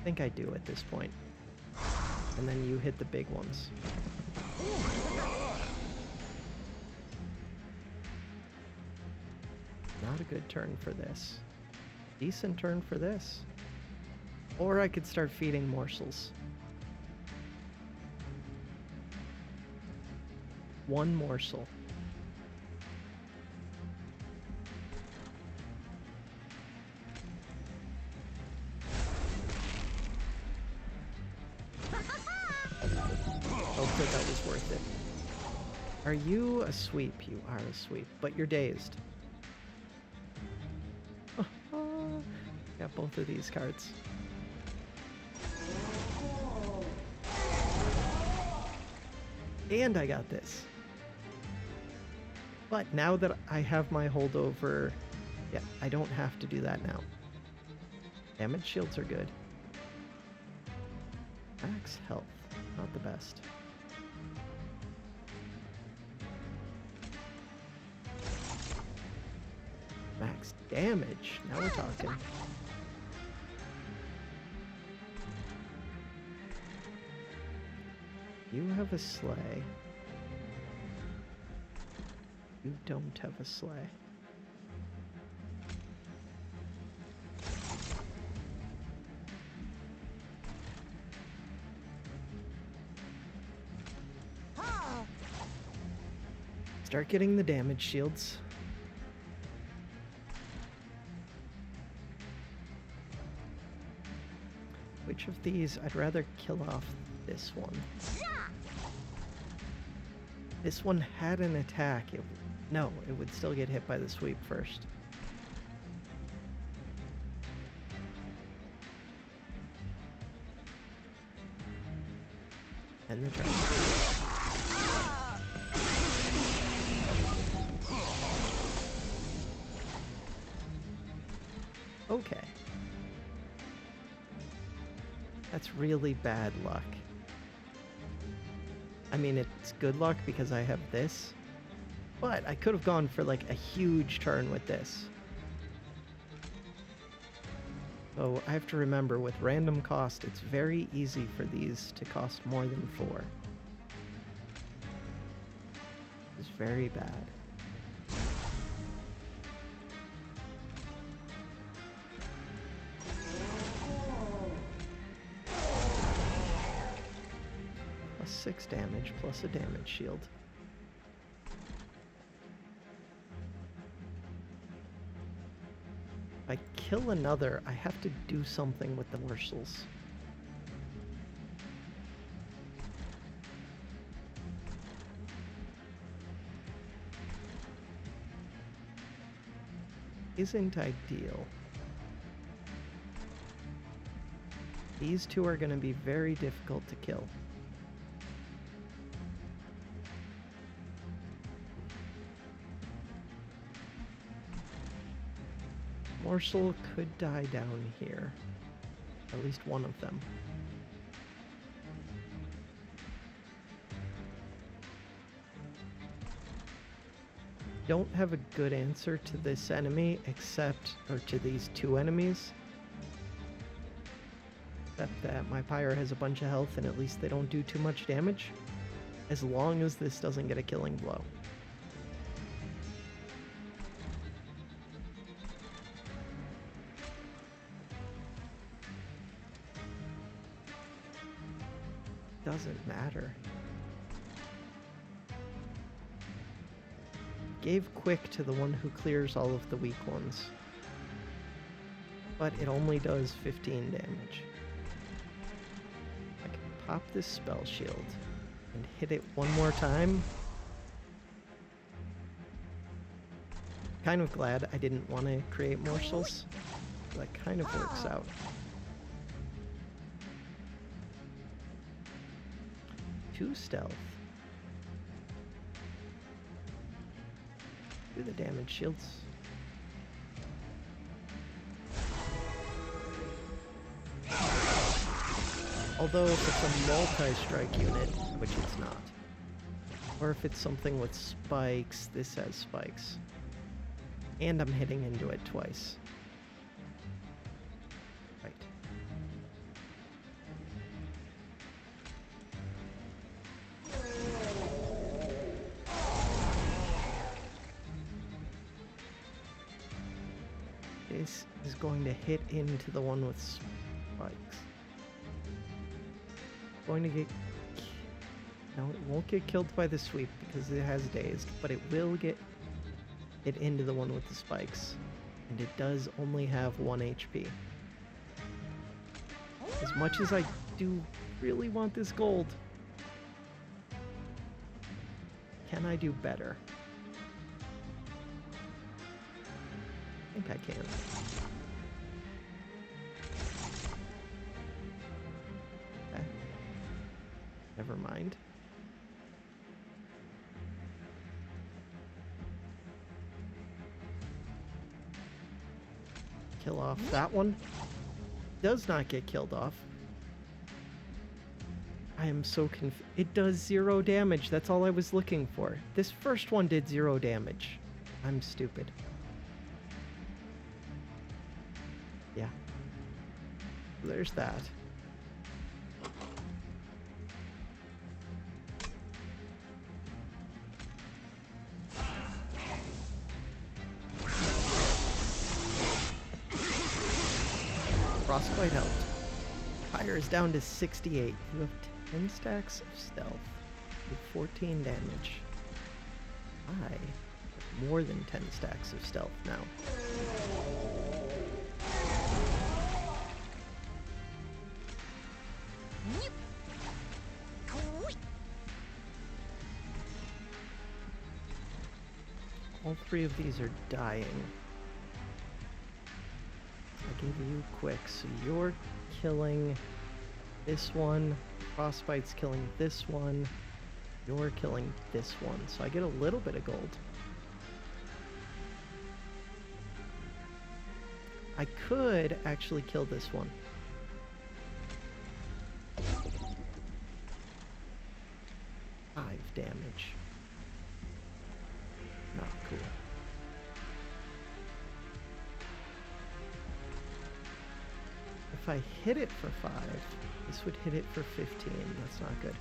I think I do at this point. And then you hit the big ones. Not a good turn for this. Decent turn for this. Or I could start feeding morsels. 1 morsel. Hopefully that was worth it. Are you a sweep? You are a sweep, but you're dazed. Got both of these cards. And I got this. But now that I have my holdover, yeah, I don't have to do that now. Damage shields are good. Max health, not the best. Max damage, now we're talking. You have a sleigh. You don't have a sleigh. Start getting the damage shields. Which of these? I'd rather kill off this one. This one had an attack. No, it would still get hit by the sweep first. And the turn. Okay. That's really bad luck. I mean, it's good luck because I have this, but I could have gone for like a huge turn with this. So I have to remember, with random cost, it's very easy for these to cost more than 4. It's very bad. Plus 6 damage, plus a damage shield. If I kill another, I have to do something with the morsels. Isn't ideal. These two are going to be very difficult to kill. Morsel could die down here. At least one of them. Don't have a good answer to this enemy or to these two enemies. Except that my pyre has a bunch of health and at least they don't do too much damage. As long as this doesn't get a killing blow. Doesn't matter. Gave quick to the one who clears all of the weak ones. But it only does 15 damage. I can pop this spell shield and hit it one more time. Kind of glad I didn't want to create morsels. That kind of works out. Two stealth. Do the damage shields. Although if it's a multi-strike unit, which it's not, or if it's something with spikes, this has spikes. And I'm hitting into it twice. Right. This is going to hit into the one with spikes. Going to get... No, it won't get killed by the sweep because it has dazed, but it will get it into the one with the spikes. And it does only have 1 HP. As much as I do really want this gold, can I do better? I think I can. Okay. Never mind. Kill off that one. Does not get killed off. I am so confused. It does 0 damage. That's all I was looking for. This first one did 0 damage. I'm stupid. Yeah. There's that. Frostbite helped. Fire is down to 68. You have 10 stacks of stealth with 14 damage. I have more than 10 stacks of stealth now. All 3 of these are dying. I gave you quick, so you're killing this one. Frostbite's killing this one. You're killing this one. So I get a little bit of gold. I could actually kill this one. Five damage. Not cool. If I hit it for 5, this would hit it for 15. That's not good.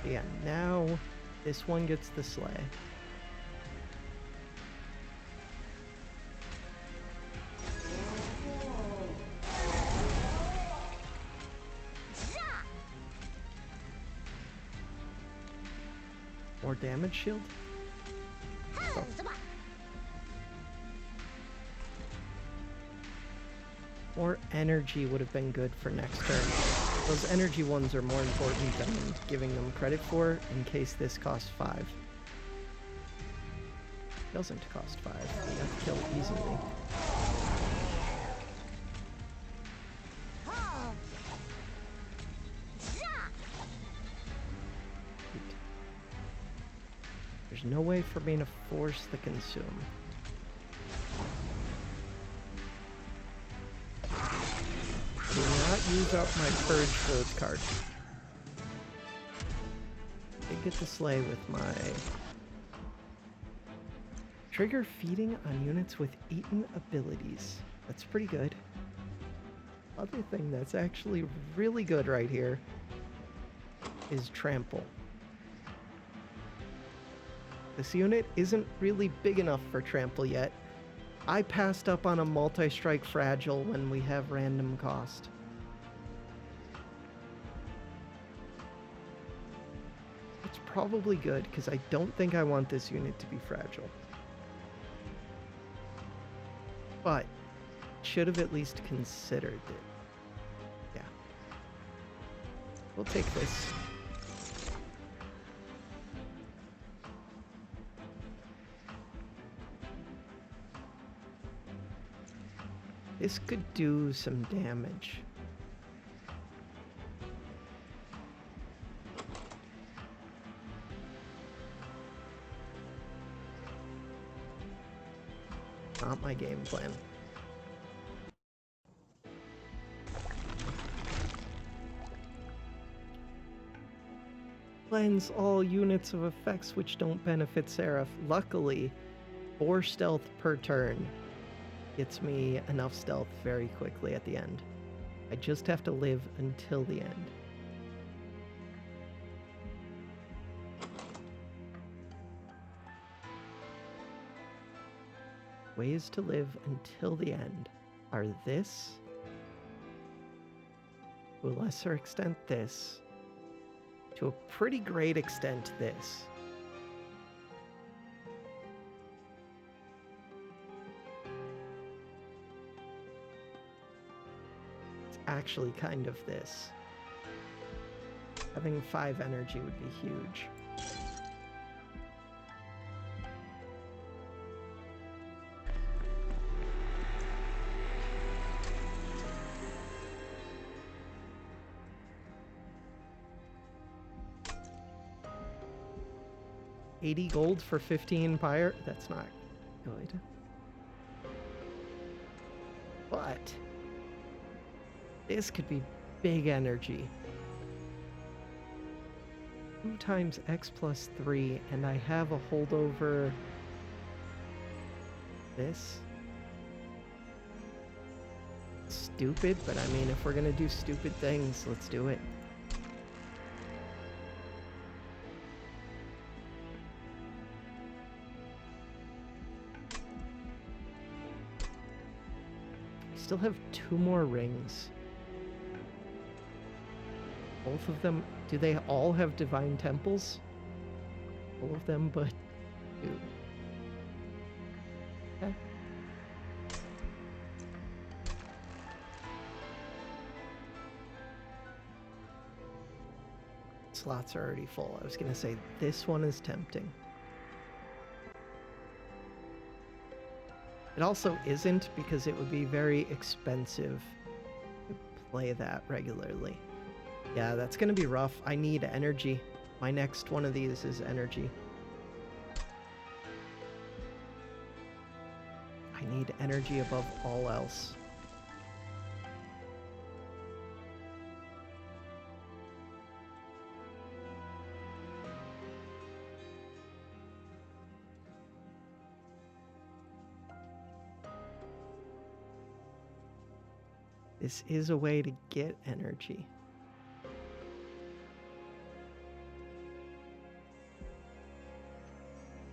Yeah, now this one gets the slay. More damage shield? Oh. More energy would have been good for next turn. Those energy ones are more important than giving them credit for in case this costs 5. Doesn't cost 5. You have to kill easily. There's no way for me to force the consume. Do not use up my Purge Gold card. I did get to slay with my... Trigger feeding on units with eaten abilities. That's pretty good. Other thing that's actually really good right here is Trample. This unit isn't really big enough for Trample yet. I passed up on a multi-strike fragile when we have random cost. It's probably good because I don't think I want this unit to be fragile. But should have at least considered it. Yeah. We'll take this. This could do some damage. Not my game plan. Cleanse all units of effects which don't benefit Seraph. Luckily, 4 stealth per turn gets me enough stealth very quickly at the end. I just have to live until the end. Ways to live until the end are this, to a lesser extent this, to a pretty great extent this. Actually kind of this. Having 5 energy would be huge. $80 gold for 15 pyre? That's not good. But this could be big energy. 2 times X plus 3, and I have a holdover this. Stupid, but I mean, if we're gonna do stupid things, let's do it. Still have 2 more rings. Both of them, do they all have divine temples? All of them but 2. Okay. Slots are already full. I was gonna say this one is tempting. It also isn't because it would be very expensive to play that regularly. Yeah, that's gonna be rough. I need energy. My next one of these is energy. need energy above all else. This is a way to get energy.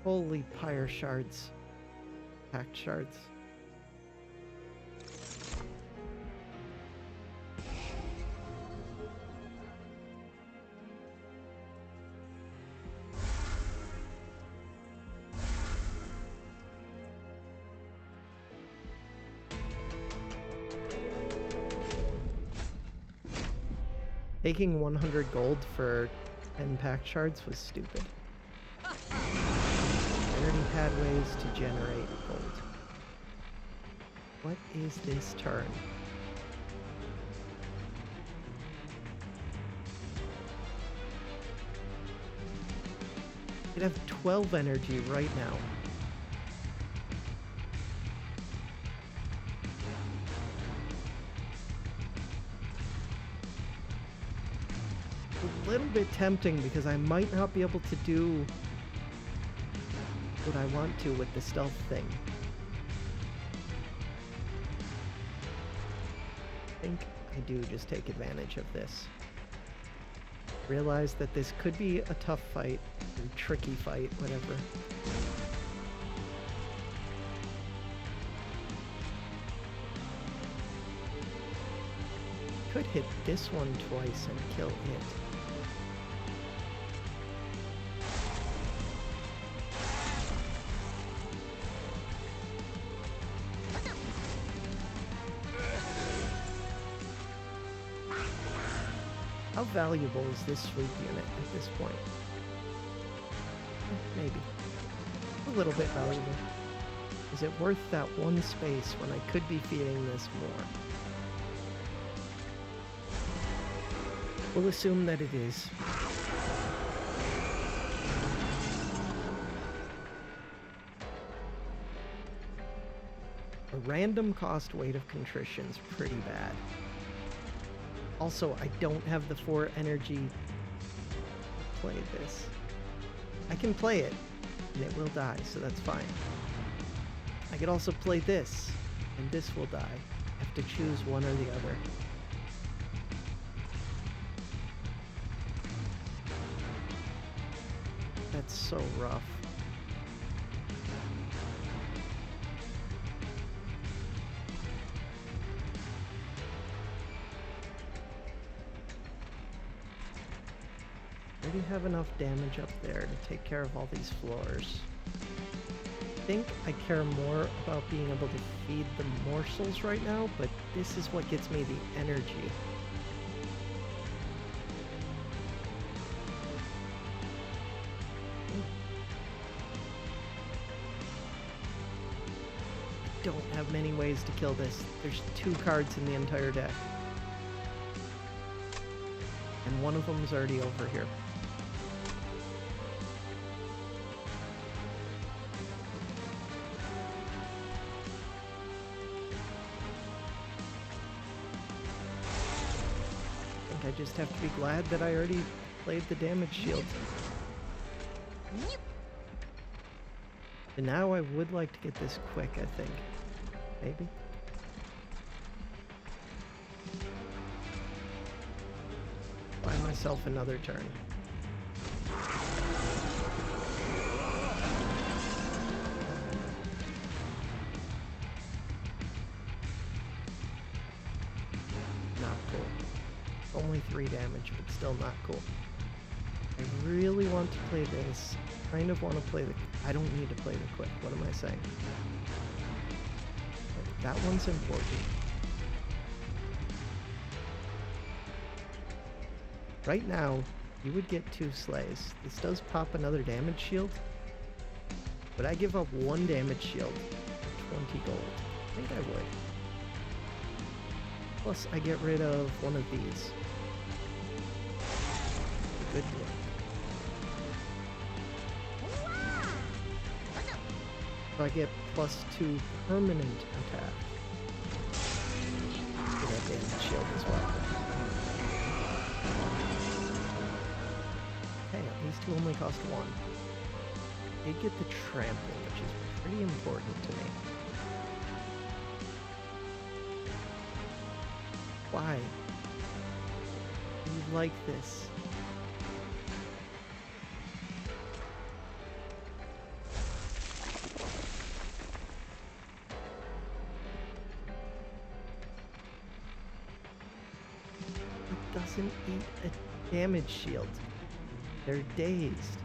Holy pyre shards. Packed shards. Taking 100 gold for 10 packed shards was stupid. I already had ways to generate gold. What is this turn? I'd have 12 energy right now. A little bit tempting because I might not be able to do what I want to with the stealth thing. I think I do just take advantage of this. Realize that this could be a tough fight, or tricky fight, whatever. Could hit this one twice and kill it. How valuable is this sweep unit at this point? Maybe. A little bit valuable. Is it worth that one space when I could be feeding this more? We'll assume that it is. A random cost weight of contrition's pretty bad. Also, I don't have the 4 energy to play this. I can play it, and it will die, so that's fine. I could also play this, and this will die. I have to choose one or the other. That's so rough. I already have enough damage up there to take care of all these floors. I think I care more about being able to feed the morsels right now, but this is what gets me the energy. I don't have many ways to kill this. There's 2 cards in the entire deck. And one of them is already over here. I just have to be glad that I already played the damage shield. And now I would like to get this quick, I think. Maybe? Buy myself another turn. Not cool. Only 3 damage, but still not cool. I really want to play this. Kind of want to play the... I don't need to play the quick. What am I saying? But that one's important. Right now, you would get 2 slays. This does pop another damage shield. Would I give up 1 damage shield for 20 gold? I think I would. Plus, I get rid of one of these. Good deal. So I get +2 permanent attack. For that damage shield as well. Hey, at least you only cost 1. I did get the trample, which is pretty important to me. Why? Do you like this? It doesn't eat a damage shield. They're dazed.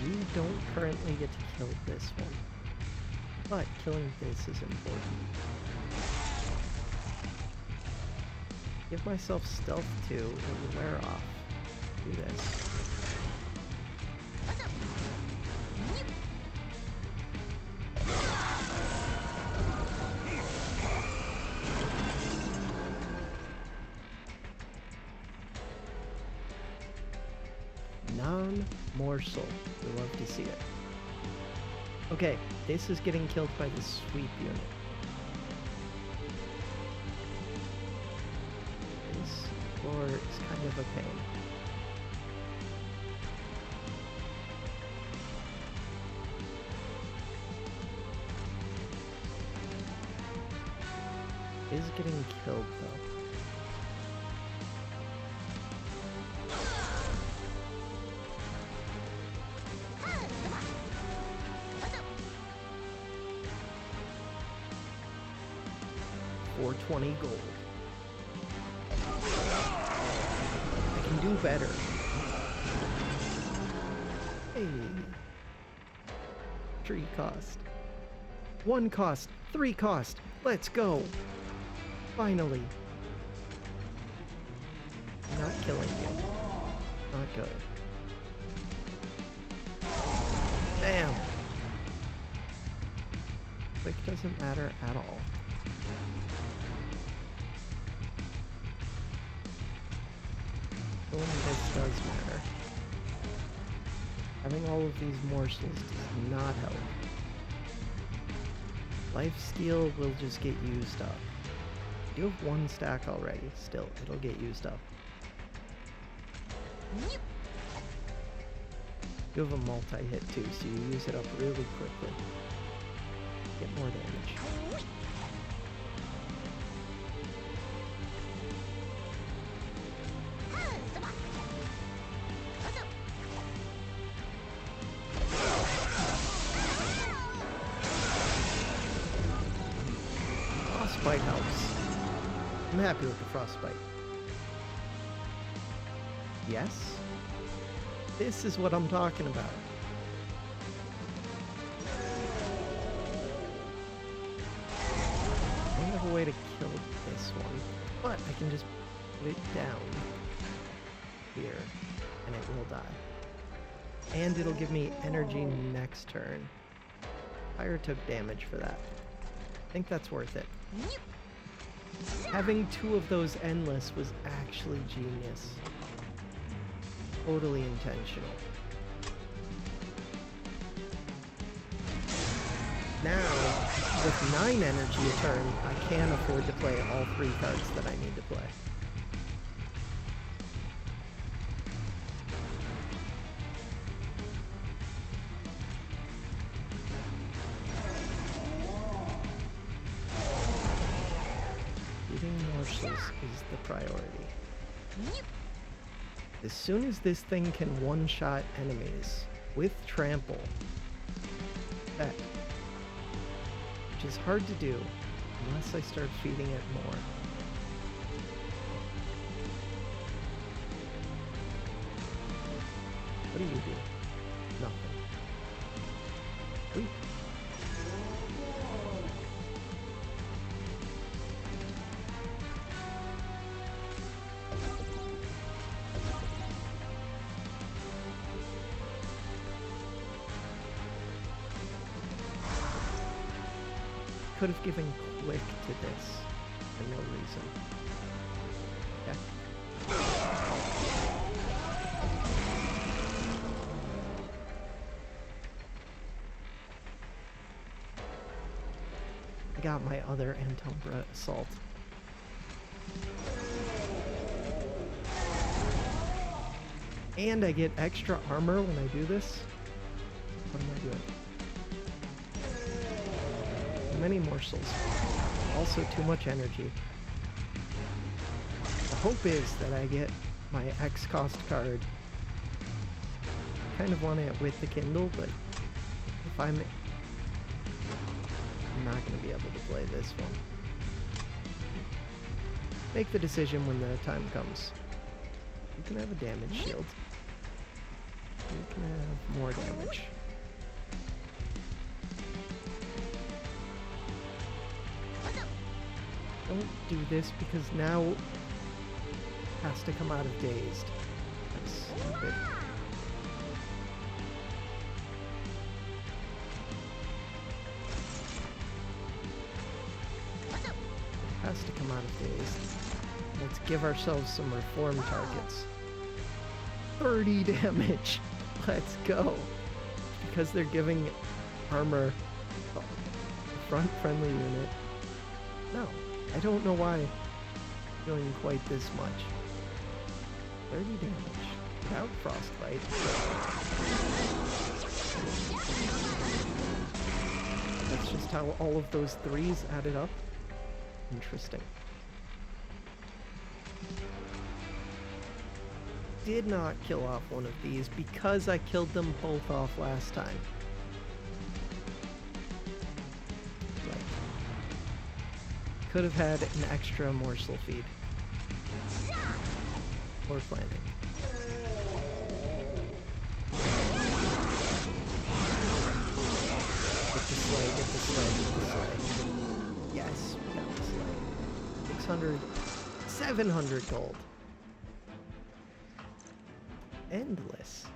You don't currently get to kill this one, but killing this is important. Give myself stealth too, it will wear off. Do this. Non-morsel. We love to see it. Okay, this is getting killed by the sweep unit. This floor is kind of a pain. Is getting killed though. $420 gold. I can do better. Hey. 3 cost. 1 cost. 3 cost. Let's go. Finally. Not killing you. Not good. Bam. Quick doesn't matter at all. This does matter. Having all of these morsels does not help. Lifesteal will just get used up. You have 1 stack already. Still, it'll get used up. You have a multi-hit too, so you use it up really quickly. Get more damage. Frostbite helps. I'm happy with the frostbite. Yes? This is what I'm talking about. I don't have a way to kill this one, but I can just put it down here, and it will die. And it'll give me energy next turn. Fire took damage for that. I think that's worth it. Having 2 of those endless was actually genius. Totally intentional. Now, with 9 energy a turn, I can afford to play all 3 cards that I need to play. Is the priority. As soon as this thing can one-shot enemies with trample, that, which is hard to do unless I start feeding it more. What do you do? Nothing. Sweet. Could have given quick to this for no reason. Okay. I got my other Umbra Assault. And I get extra armor when I do this. What am I doing? Too many morsels. Also too much energy. The hope is that I get my X cost card. I kind of want it with the Kindle, but if I'm not going to be able to play this one. Make the decision when the time comes. You can have a damage shield. You can have more damage. Don't do this because now it has to come out of dazed. That's stupid. It has to come out of dazed. Let's give ourselves some reform targets. 30 damage. Let's go. Because they're giving armor the front friendly unit. No. I don't know why I'm doing quite this much. 30 damage without frostbite. That's just how all of those threes added up. Interesting. Did not kill off one of these because I killed them both off last time. Could have had an extra morsel feed. Or planting. Get the sleigh, get the sleigh, get the sleigh. Yes, we got the sleigh. 600, 700 gold. Endless.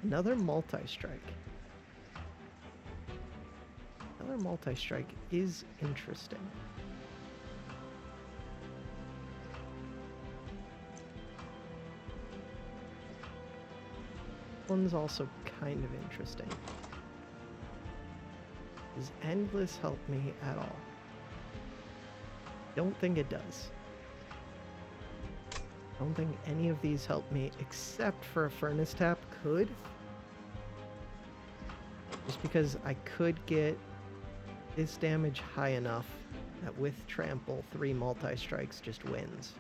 Another multi-strike. Another multi-strike is interesting. One's also kind of interesting. Does Endless help me at all? Don't think it does. Don't think any of these help me except for a Furnace Tap could. Just because I could get this damage high enough that with Trample, 3 multi-strikes just wins.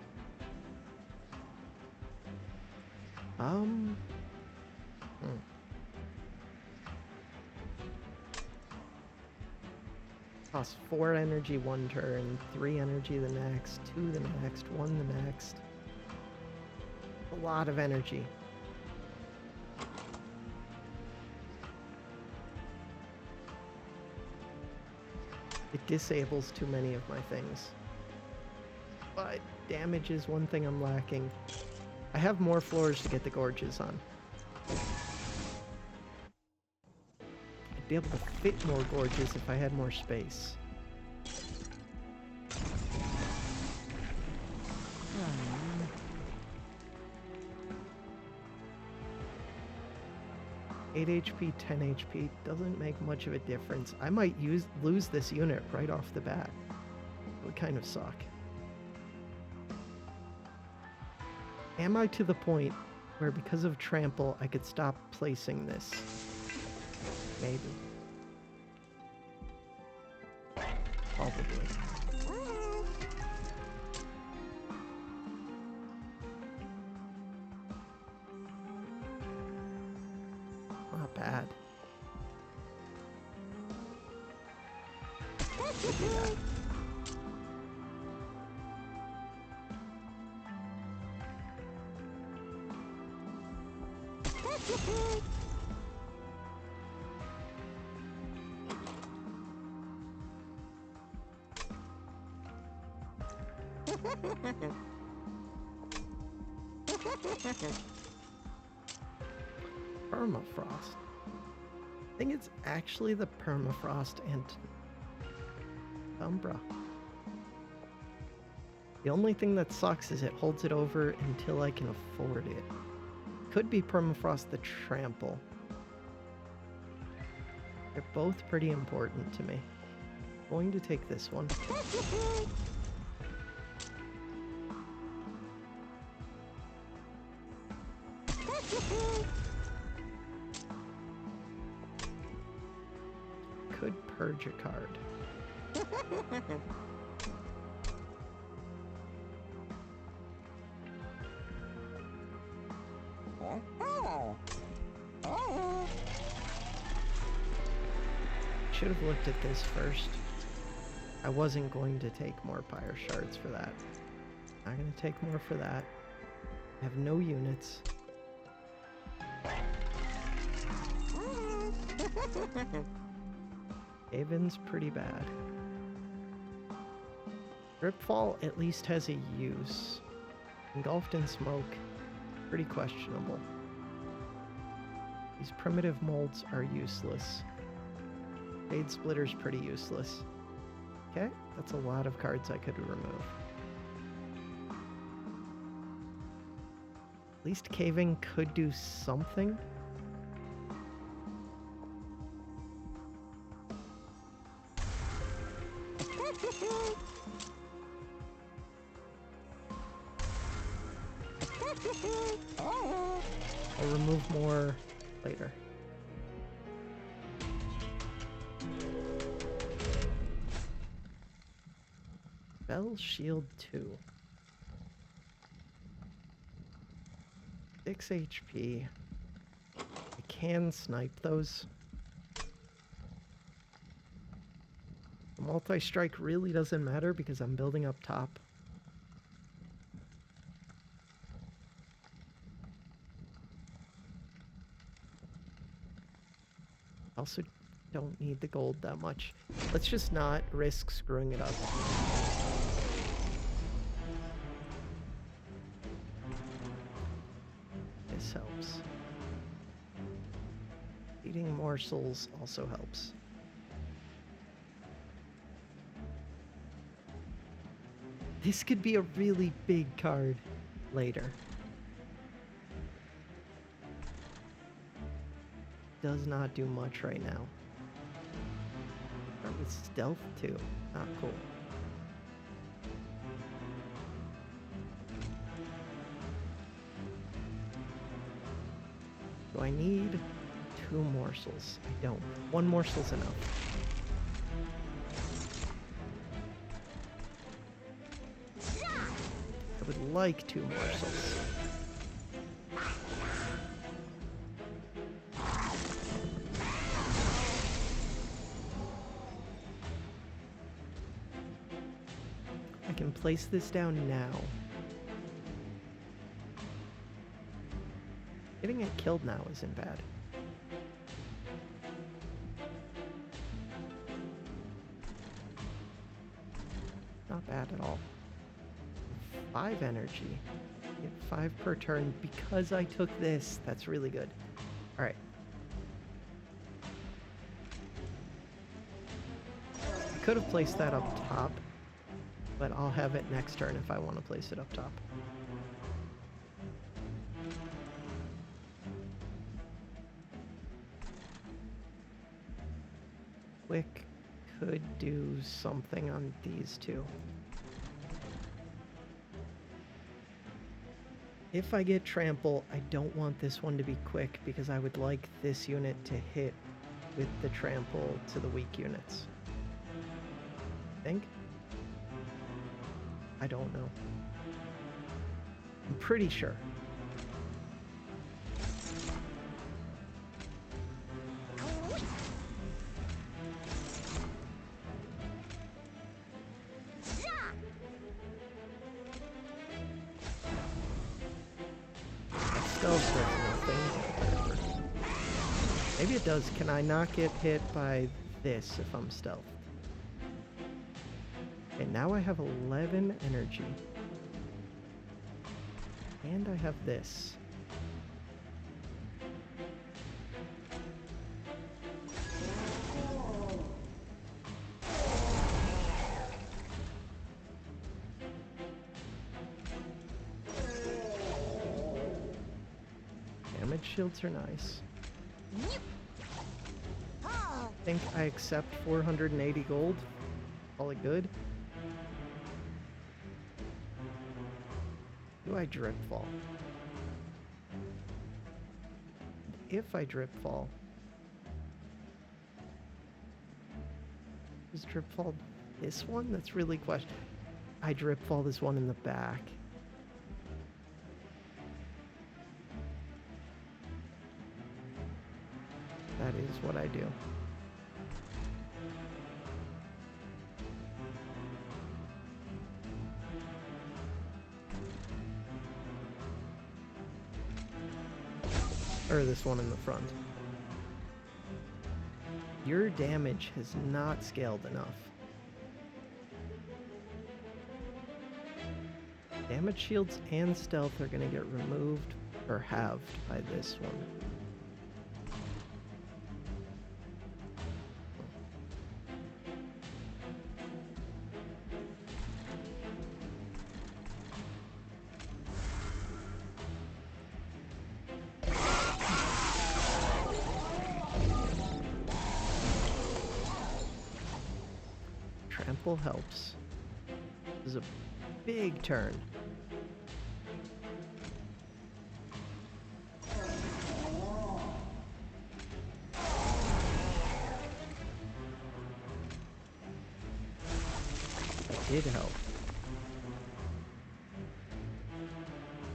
Costs 4 energy one turn, 3 energy the next, 2 the next, 1 the next. A lot of energy. It disables too many of my things. But damage is one thing I'm lacking. I have more floors to get the gorges on. I'd be able to fit more gorges if I had more space. 8 HP, 10 HP doesn't make much of a difference. I might lose this unit right off the bat. It would kind of suck. Am I to the point where because of Trample I could stop placing this? Maybe. Probably. Not bad. Could do that. Permafrost. I think it's actually the Permafrost and Umbra. The only thing that sucks is it holds it over until I can afford it. Could be Permafrost the Trample. They're both pretty important to me. Going to take this one. Could purge a card. Should have looked at this first. I wasn't going to take more fire shards for that. Not going to take more for that. I have no units. Haven's pretty bad. Dripfall at least has a use. Engulfed in smoke, pretty questionable. These primitive molds are useless. Shade Splitter's pretty useless. Okay, that's a lot of cards I could remove. At least caving could do something. I'll remove more later. Bell Shield 2. 6 HP. I can snipe those. The multi-strike really doesn't matter because I'm building up top. Also don't need the gold that much. Let's just not risk screwing it up. This helps. Eating morsels also helps. This could be a really big card later. Does not do much right now. Start with stealth too. Not cool. Do I need 2 morsels? I don't. 1 morsel's enough. I would like 2 morsels. I can place this down now. Getting it killed now isn't bad. Not bad at all. 5 energy. Get 5 per turn because I took this. That's really good. Alright. I could have placed that up top, but I'll have it next turn if I want to place it up top. Quick could do something on these two. If I get trample, I don't want this one to be quick because I would like this unit to hit with the trample to the weak units. Think? I don't know. I'm pretty sure. Stealth does nothing. Maybe it does. Can I not get hit by this if I'm stealth? Okay, now I have 11 energy. And I have this. Damage shields are nice. think I accept 480 gold. Call it good. Do I drip fall? If I drip fall, is drip fall this one? That's really question. I drip fall this one in the back. That is what I do. Or this one in the front. Your damage has not scaled enough. Damage shields and stealth are going to get removed or halved by this one. Trample helps. This is a big turn. That did help.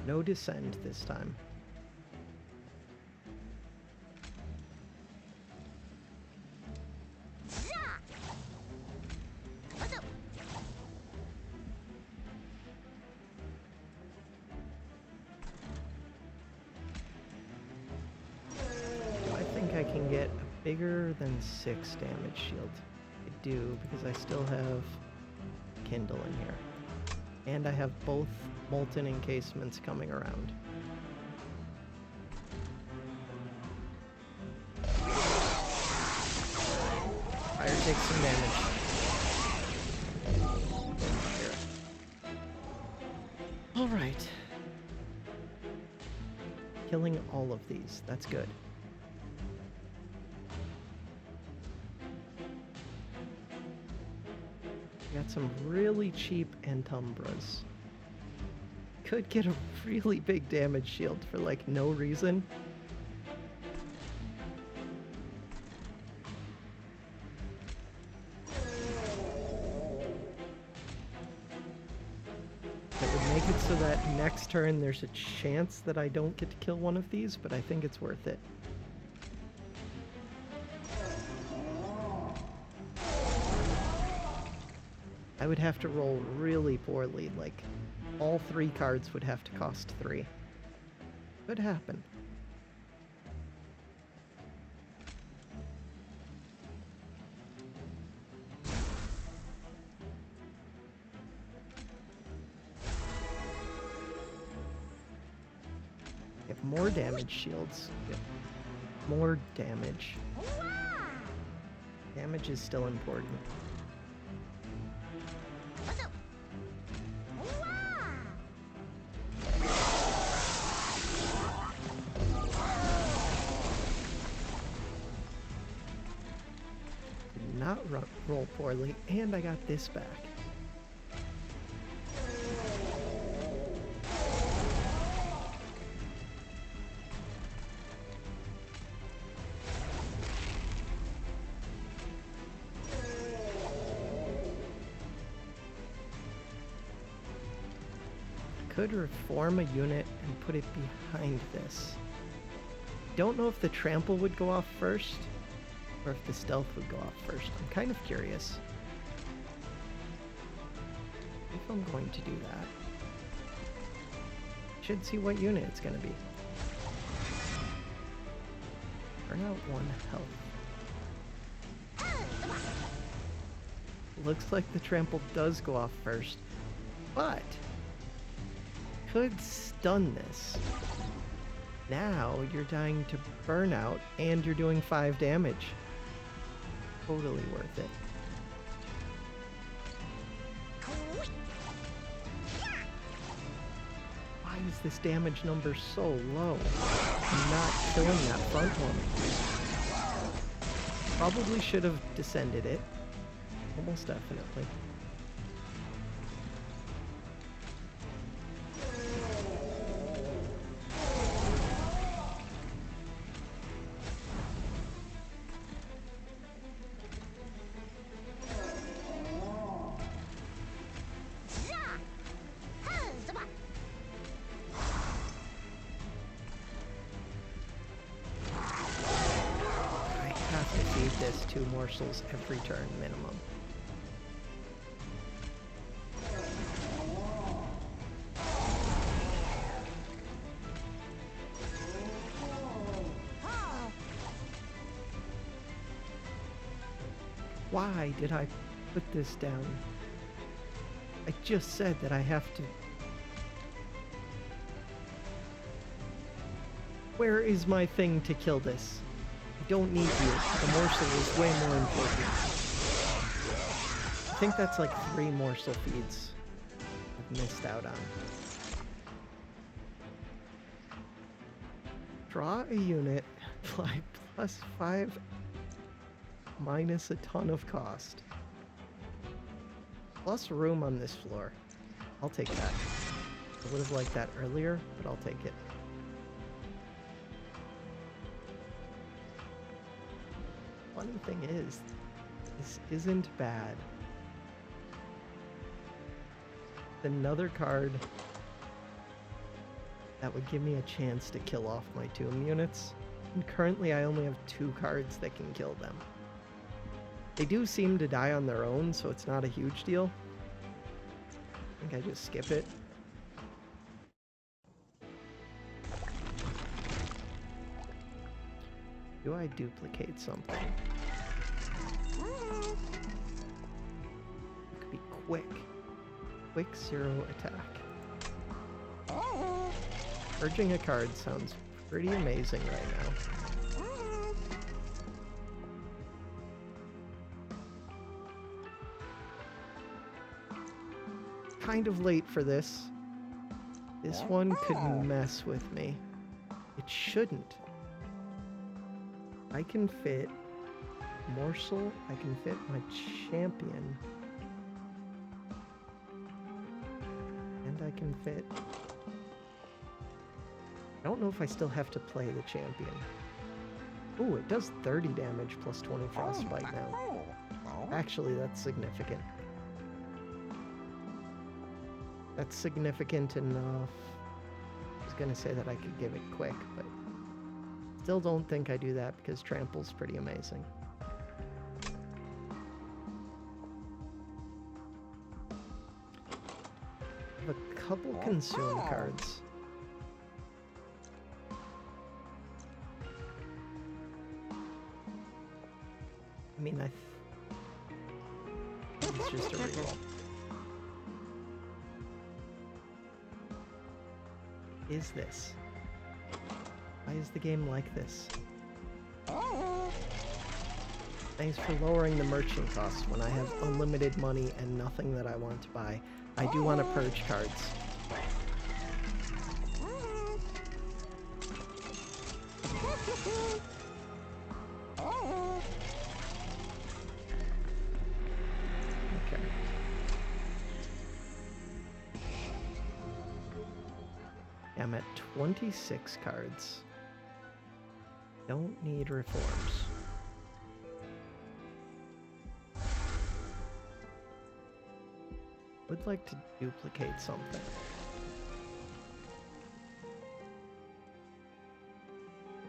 No descend this time. I can get a bigger than 6 damage shield. I do, because I still have Kindle in here. And I have both molten encasements coming around. Fire takes some damage. Alright. Killing all of these. That's good. Got some really cheap Umbras. Could get a really big damage shield for like no reason. That would make it so that next turn there's a chance that I don't get to kill one of these, but I think it's worth it. I would have to roll really poorly, like all 3 cards would have to cost 3. Could happen. Get more damage shields. Get more damage. Damage is still important. Not roll poorly, and I got this back. Could reform a unit and put it behind this. Don't know if the trample would go off first, or if the stealth would go off first. I'm kind of curious. If I'm going to do that, should see what unit it's going to be. Burn out 1 health. Looks like the trample does go off first, but could stun this. Now you're dying to burnout and you're doing 5 damage. Totally worth it. Why is this damage number so low? I'm not killing that front one. Probably should have descended it. Almost definitely. This 2 morsels every turn minimum. Why did I put this down? I just said that I have to... Where is my thing to kill this? I don't need you. The morsel is way more important. I think that's like 3 morsel feeds I've missed out on. Draw a unit, apply +5 minus a ton of cost. Plus room on this floor. I'll take that. I would have liked that earlier, but I'll take it. Funny thing is, this isn't bad. Another card that would give me a chance to kill off my tomb units. And currently I only have 2 cards that can kill them. They do seem to die on their own, so it's not a huge deal. I think I just skip it. Do I duplicate something? It could be quick. Quick 0 attack. Purging a card sounds pretty amazing right now. Kind of late for this. This one could mess with me. It shouldn't. I can fit morsel, I can fit my champion, and I can fit... I don't know if I still have to play the champion. Ooh, it does 30 damage plus 20 frostbite now. Actually, that's significant. That's significant enough. I was gonna say that I could give it quick, but still don't think I do that because trample's pretty amazing. I have a couple consume cards. I mean, it's just a reroll. Is this? Why is the game like this? Thanks for lowering the merchant cost when I have unlimited money and nothing that I want to buy. I do want to purge cards. Okay. I'm at 26 cards. Don't need reforms. Would like to duplicate something.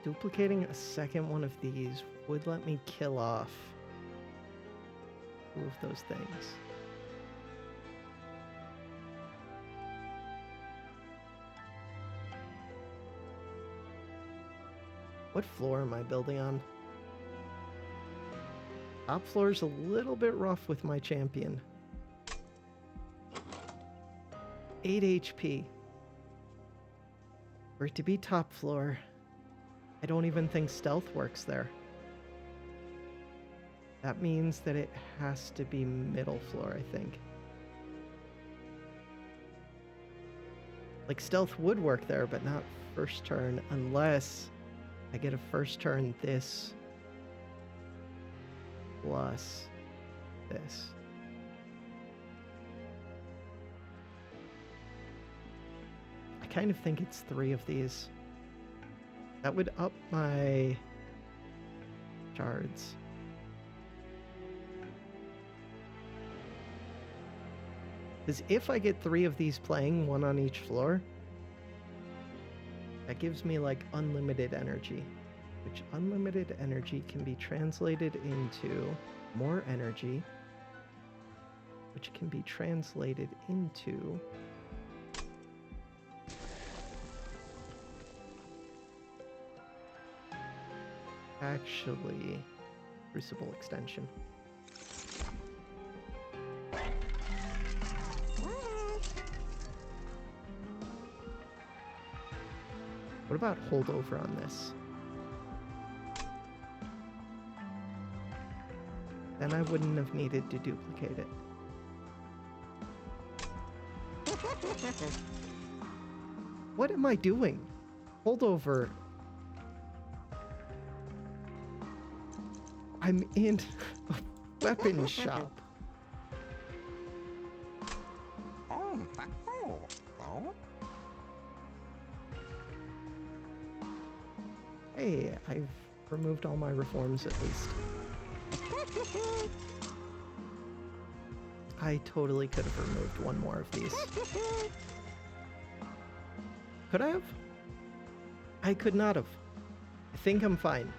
Duplicating a second one of these would let me kill off 2 of those things. What floor am I building on? Top floor's a little bit rough with my champion. 8 HP. For it to be top floor, I don't even think stealth works there. That means that it has to be middle floor, I think. Like, stealth would work there, but not first turn, unless I get a first turn this plus this. I kind of think it's 3 of these. That would up my shards. Because if I get 3 of these playing, 1 on each floor, that gives me like unlimited energy, which unlimited energy can be translated into more energy, which can be translated into actually crucible extension. What about holdover on this? Then I wouldn't have needed to duplicate it. What am I doing? Holdover. I'm in a weapon shop. Hey, I've removed all my reforms at least. I totally could have removed 1 more of these. Could I have? I could not have. I think I'm fine.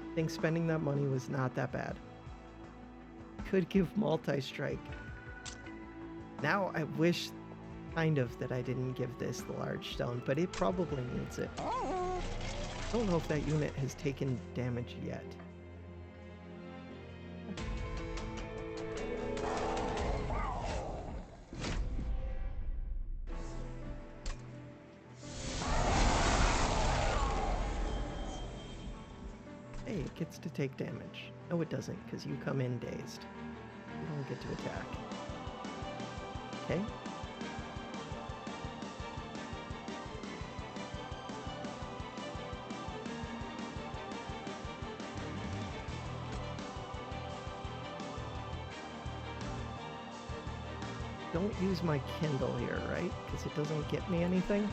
I think spending that money was not that bad. Could give multi-strike. Now I wish, kind of, that I didn't give this the large stone, but it probably needs it. I don't know if that unit has taken damage yet. Hey, it gets to take damage. No, it doesn't, because you come in dazed. You don't get to attack. Okay? Don't use my Kindle here, right? Because it doesn't get me anything.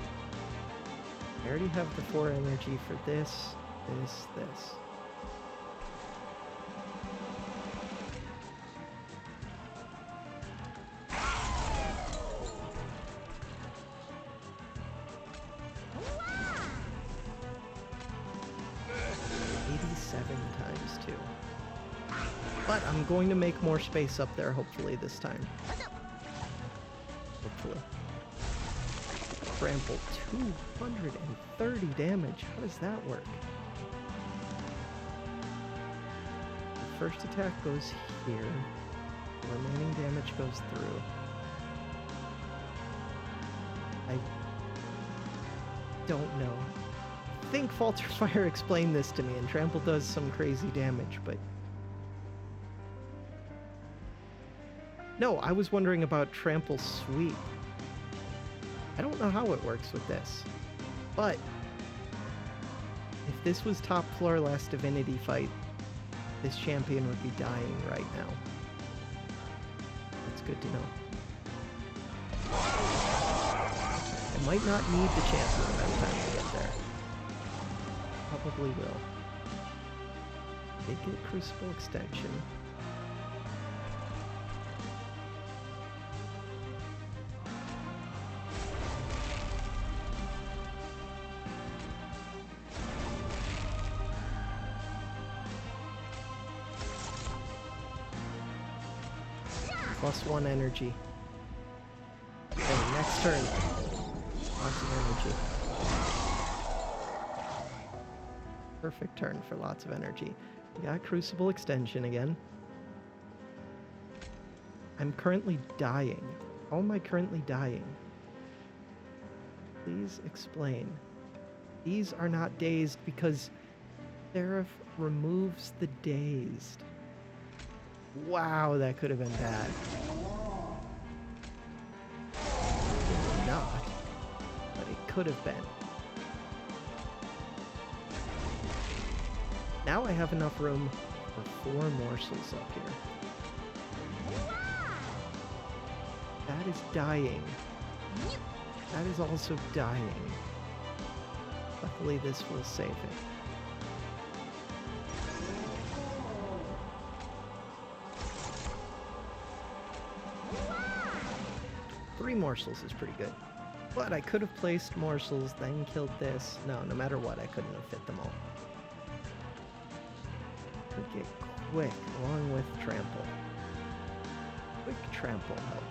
I already have the 4 energy for this, this. But I'm going to make more space up there, hopefully, this time. Hopefully. Trample 230 damage. How does that work? The first attack goes here. The remaining damage goes through. I don't know. I think Falter Fire explained this to me, and Trample does some crazy damage, but... No, I was wondering about Trample Sweep. I don't know how it works with this, but if this was top floor last Divinity fight, this champion would be dying right now. That's good to know. I might not need the champion by the time I get there. Probably will. They get Crucible Extension. +1 energy. Okay, next turn. Lots of energy. Perfect turn for lots of energy. We got Crucible Extension again. I'm currently dying. How am I currently dying? Please explain. These are not dazed because Seraph removes the dazed. Wow, that could have been bad. Not, but it could have been. Now I have enough room or 4 morsels up here. That is dying. That is also dying. Luckily, this will save it. Three morsels is pretty good. But I could have placed morsels, then killed this. No matter what, I couldn't have fit them all. Could get quick along with trample. Quick trample help.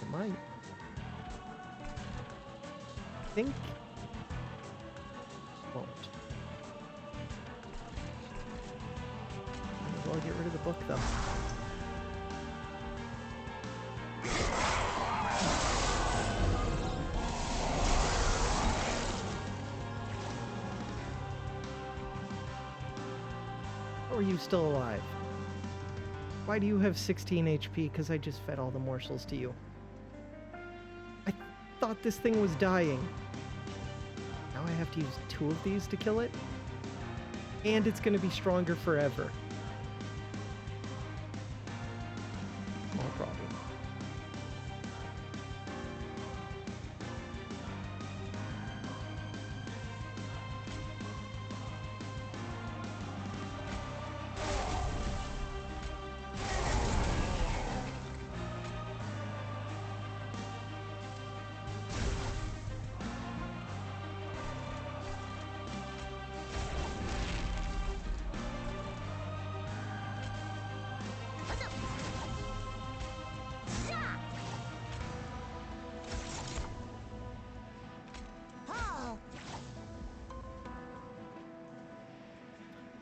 It might. I think. Won't. Might as well get rid of the book though. Are you still alive? Why do you have 16 HP? Because I just fed all the morsels to you. I thought this thing was dying. Now I have to use 2 of these to kill it? And it's going to be stronger forever. No problem.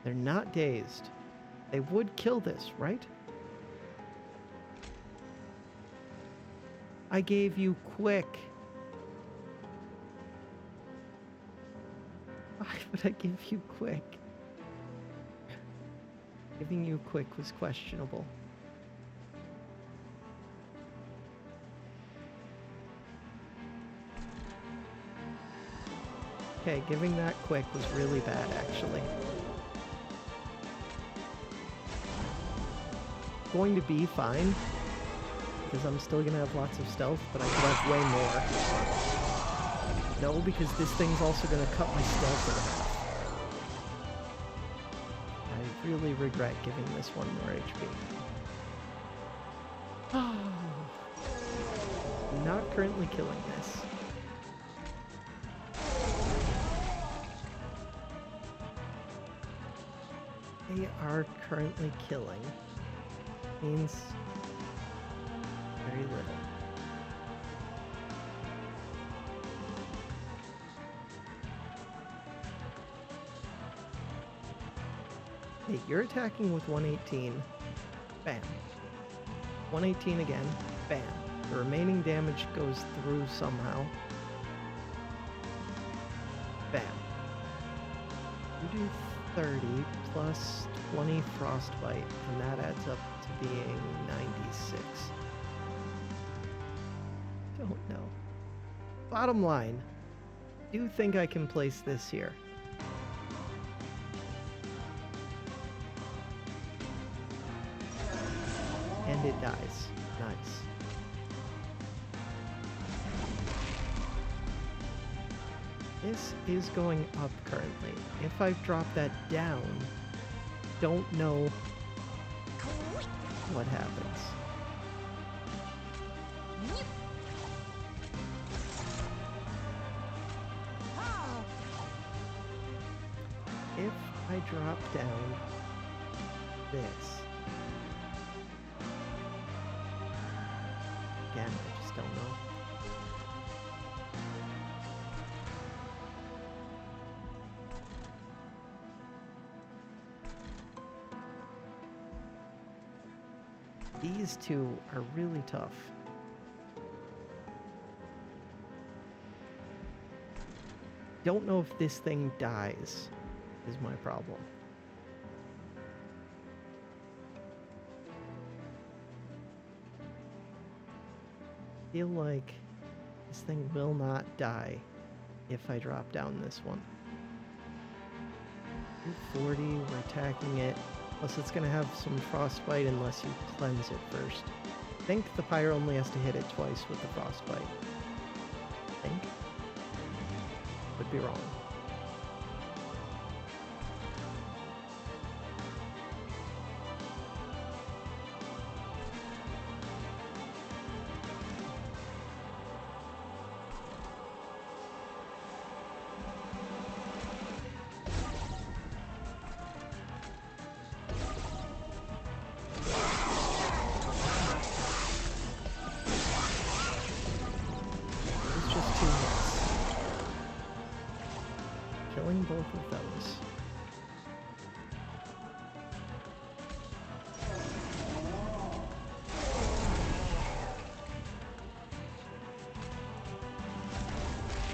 They're not dazed. They would kill this, right? I gave you quick. Why would I give you quick? Giving you quick was questionable. Okay, giving that quick was really bad, actually. Going to be fine, because I'm still going to have lots of stealth, but I could have way more. No, because this thing's also going to cut my stealth in half. I really regret giving this one more HP. Not currently killing this. They are currently killing. Means very little. Hey, you're attacking with 118. Bam. 118 again. Bam. The remaining damage goes through somehow. Bam. You do 30 plus 20 frostbite, and that adds up to being 96. Don't know. Bottom line, do think I can place this here. And it dies. Nice. This is going up currently. If I've dropped that down, don't know what happens. If I drop down this, again, I just don't know. These two are really tough. Don't know if this thing dies, is my problem. Feel like this thing will not die if I drop down this one. 240, we're attacking it. Plus it's gonna have some frostbite unless you cleanse it first. I think the pyre only has to hit it twice with the frostbite. I think. Could be wrong. Killing both of those.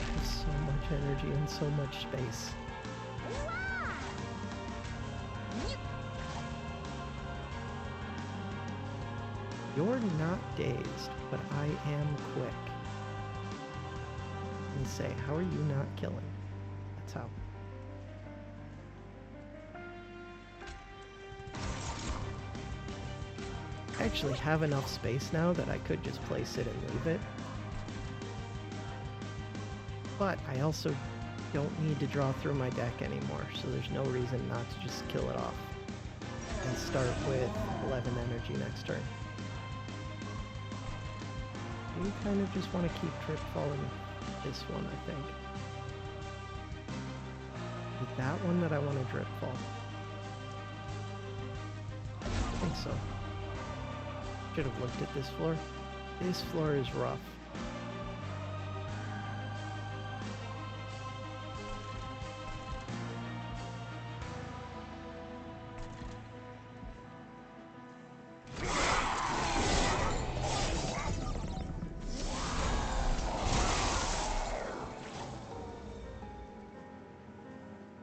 There's so much energy and so much space. You're not dazed, but I am quick. And say, how are you not killing? That's how. I actually have enough space now that I could just place it and leave it. But I also don't need to draw through my deck anymore, so there's no reason not to just kill it off and start with 11 energy next turn. You kind of just want to keep Trip Falling this one, I think. With that one that I want to Drip Fall. I think so. Should have looked at this floor. This floor is rough.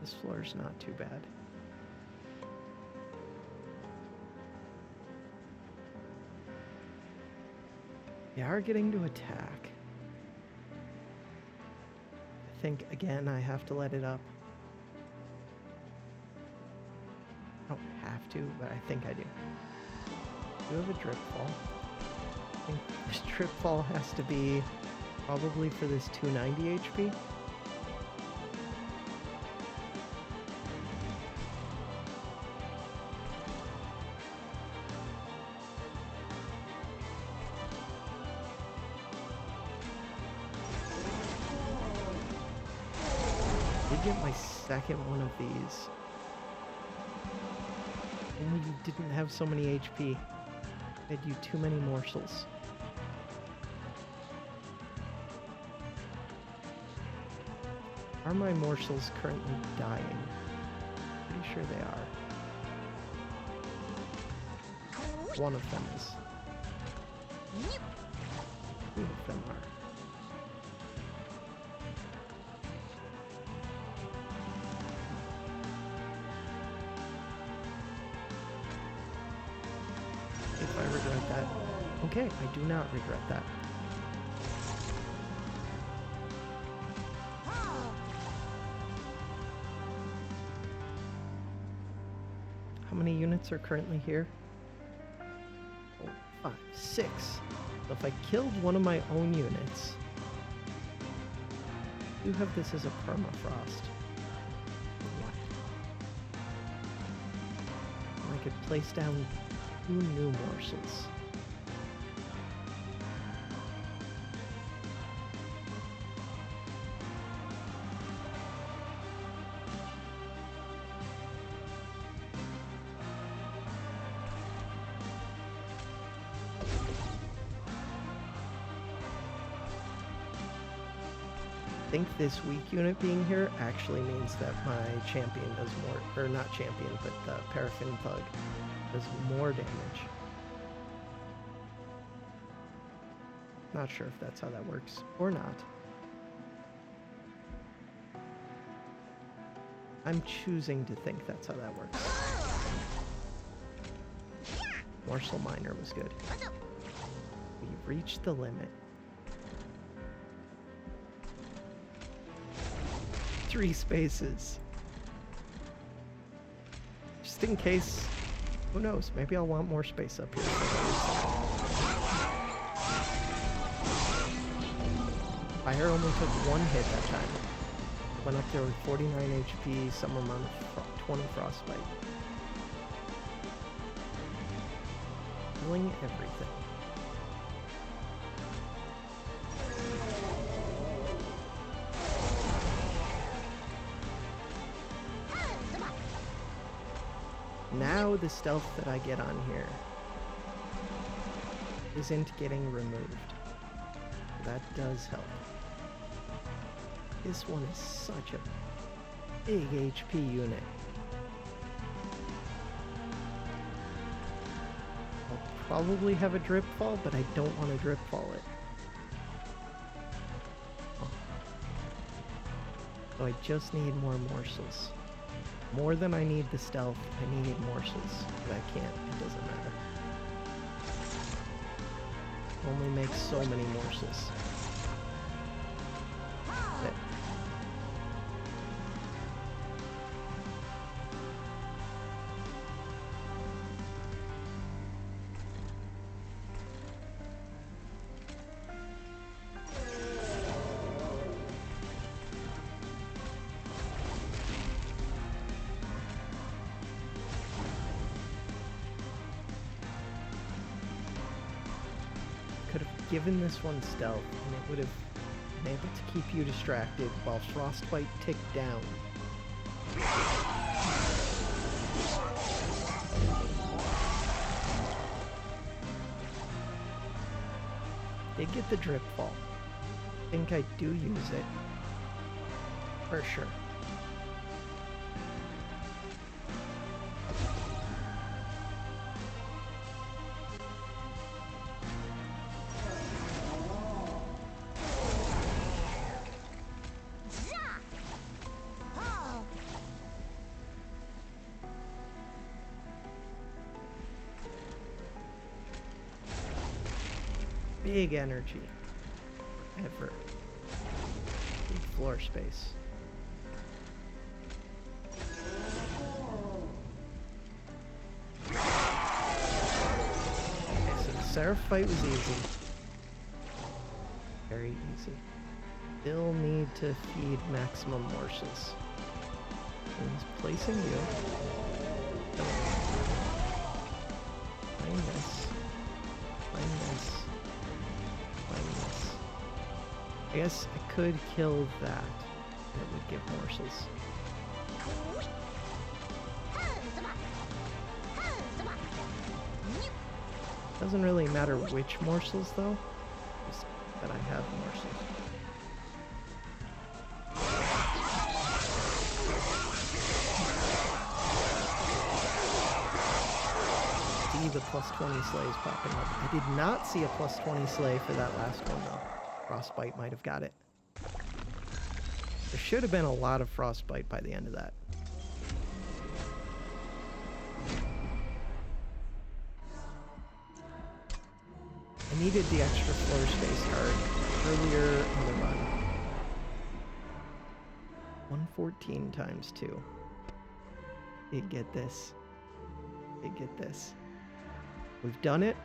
This floor is not too bad. They are getting to attack. I think, again, I have to let it up. I don't have to, but I think I do. Do you have a Drip Fall? I think this Drip Fall has to be probably for this 290 HP. Get my second one of these. Only you didn't have so many HP. I had you too many morsels. Are my morsels currently dying? Pretty sure they are. One of them is. Two of them are. If I regret that. Okay, I do not regret that. How many units are currently here? 4, 5, 6. So if I killed one of my own units, I do have this as a permafrost. What? And I could place down 2 new morsels. I think this weak unit being here actually means that my champion does more, or not champion, but the paraffin thug does more damage. Not sure if that's how that works or not. I'm choosing to think that's how that works. Morsel Miner was good. We reached the limit. 3 spaces. just in case, who knows, maybe I'll want more space up here. Fire only took 1 hit that time. Went up there with 49 HP, some amount of 20 frostbite. Killing everything. Now the stealth that I get on here isn't getting removed. That does help. This one is such a big HP unit. I'll probably have a drip fall, but I don't want to drip fall it. Oh. So I just need more morsels. More than I need the stealth, I need morsels. But I can't, it doesn't matter. Only makes so many morsels. That's it. Could have given this one stealth, and it would have been able to keep you distracted while frostbite ticked down. Did get the drip fall. Think I do use it. For sure. Big energy. Ever. Big floor space. Okay, so the Seraph fight was easy. Very easy. Still need to feed maximum morsels. He's placing you. Find this. Find this. I guess I could kill that. That would give morsels. Doesn't really matter which morsels though, just that I have morsels. See the plus 20 slays popping up. I did not see a plus 20 slay for that last one though. Frostbite might have got it. There should have been a lot of frostbite by the end of that. I needed the extra floor space card earlier in the run. 114 times 2. Did get this. Did get this. We've done it.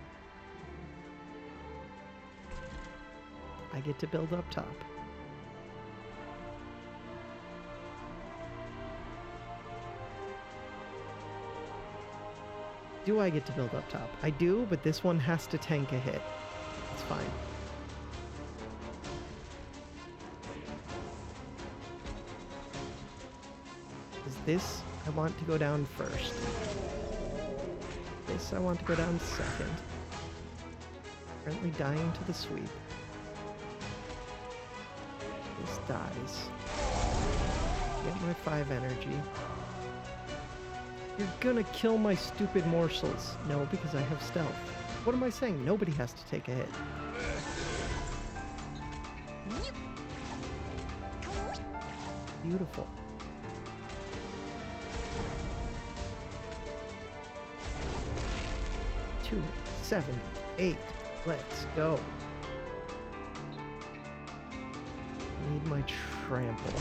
I get to build up top. Do I get to build up top? I do, but this one has to tank a hit. It's fine. Is this I want to go down first. This I want to go down second. Currently dying to the sweep. This dies. Get my 5 energy. You're gonna kill my stupid morsels. No, because I have stealth. What am I saying? Nobody has to take a hit. Beautiful. Two, 7, 8. Let's go. Need my trample.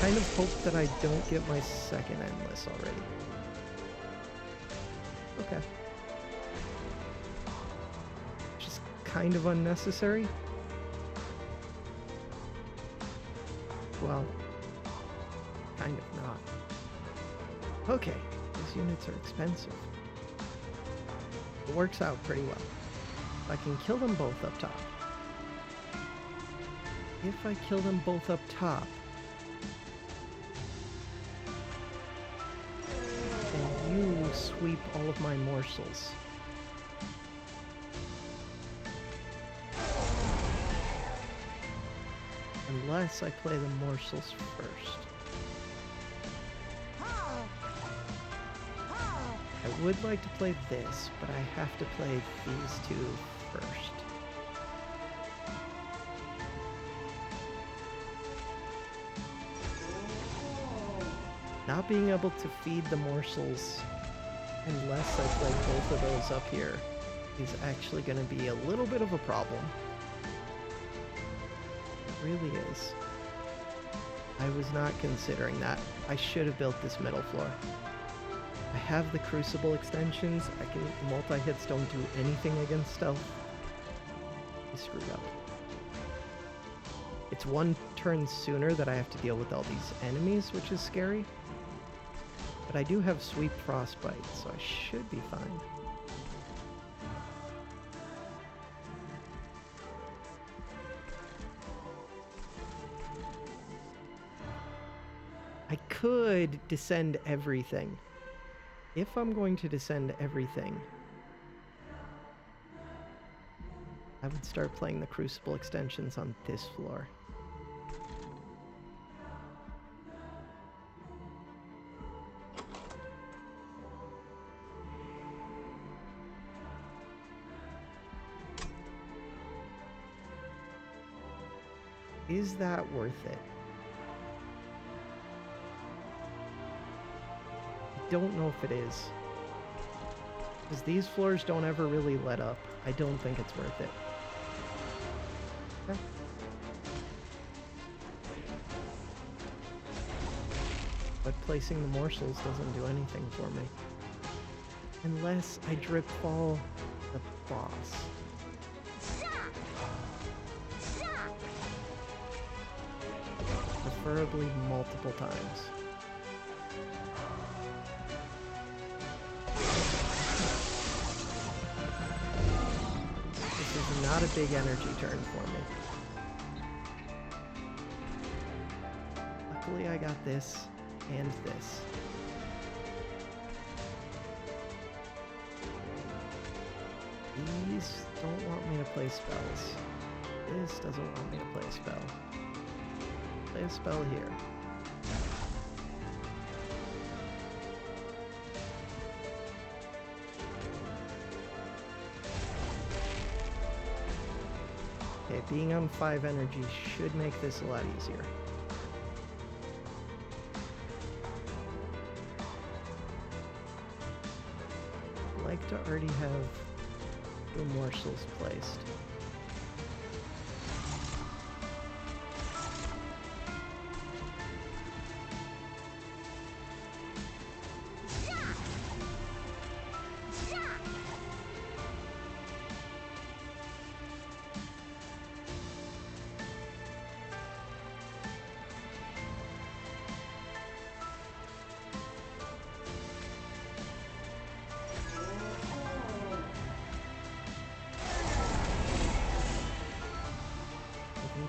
kind of hope that I don't get my second endless already. Okay. Just kind of unnecessary. Well, kind of not. Okay, these units are expensive. It works out pretty well. I can kill them both up top. If I kill them both up top, then you sweep all of my morsels. Unless I play the morsels first. I would like to play this, but I have to play these two first. Not being able to feed the morsels unless I play both of those up here is actually going to be a little bit of a problem. It really is. I was not considering that. I should have built this middle floor. I have the Crucible extensions. Multi-hits don't do anything against stealth. I screwed up. It's one turn sooner that I have to deal with all these enemies, which is scary. But I do have Sweep Frostbite, so I should be fine. I could descend everything. If I'm going to descend everything, I would start playing the Crucible extensions on this floor. Is that worth it? I don't know if it is. Because these floors don't ever really let up. I don't think it's worth it. Okay. But placing the morsels doesn't do anything for me. Unless I drip fall the boss. Preferably multiple times. This is not a big energy turn for me. Luckily I got this and this. These don't want me to play spells. This doesn't want me to play a spell. Play a spell here. Okay, being on 5 energy should make this a lot easier. I'd like to already have the morsels placed.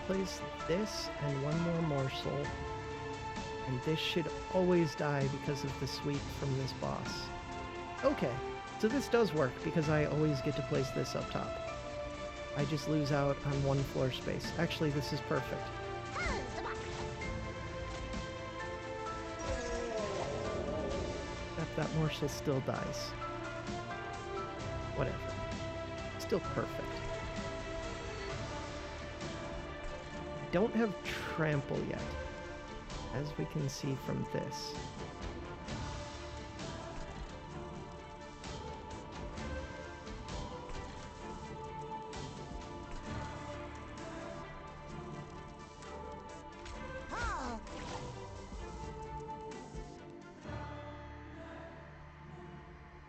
Place this and one more morsel, and this should always die because of the sweep from this boss. Okay, so this does work because I always get to place this up top. I just lose out on 1 floor space. Actually, this is perfect. Except that morsel still dies. Whatever. Still perfect. Don't have trample yet, as we can see from this.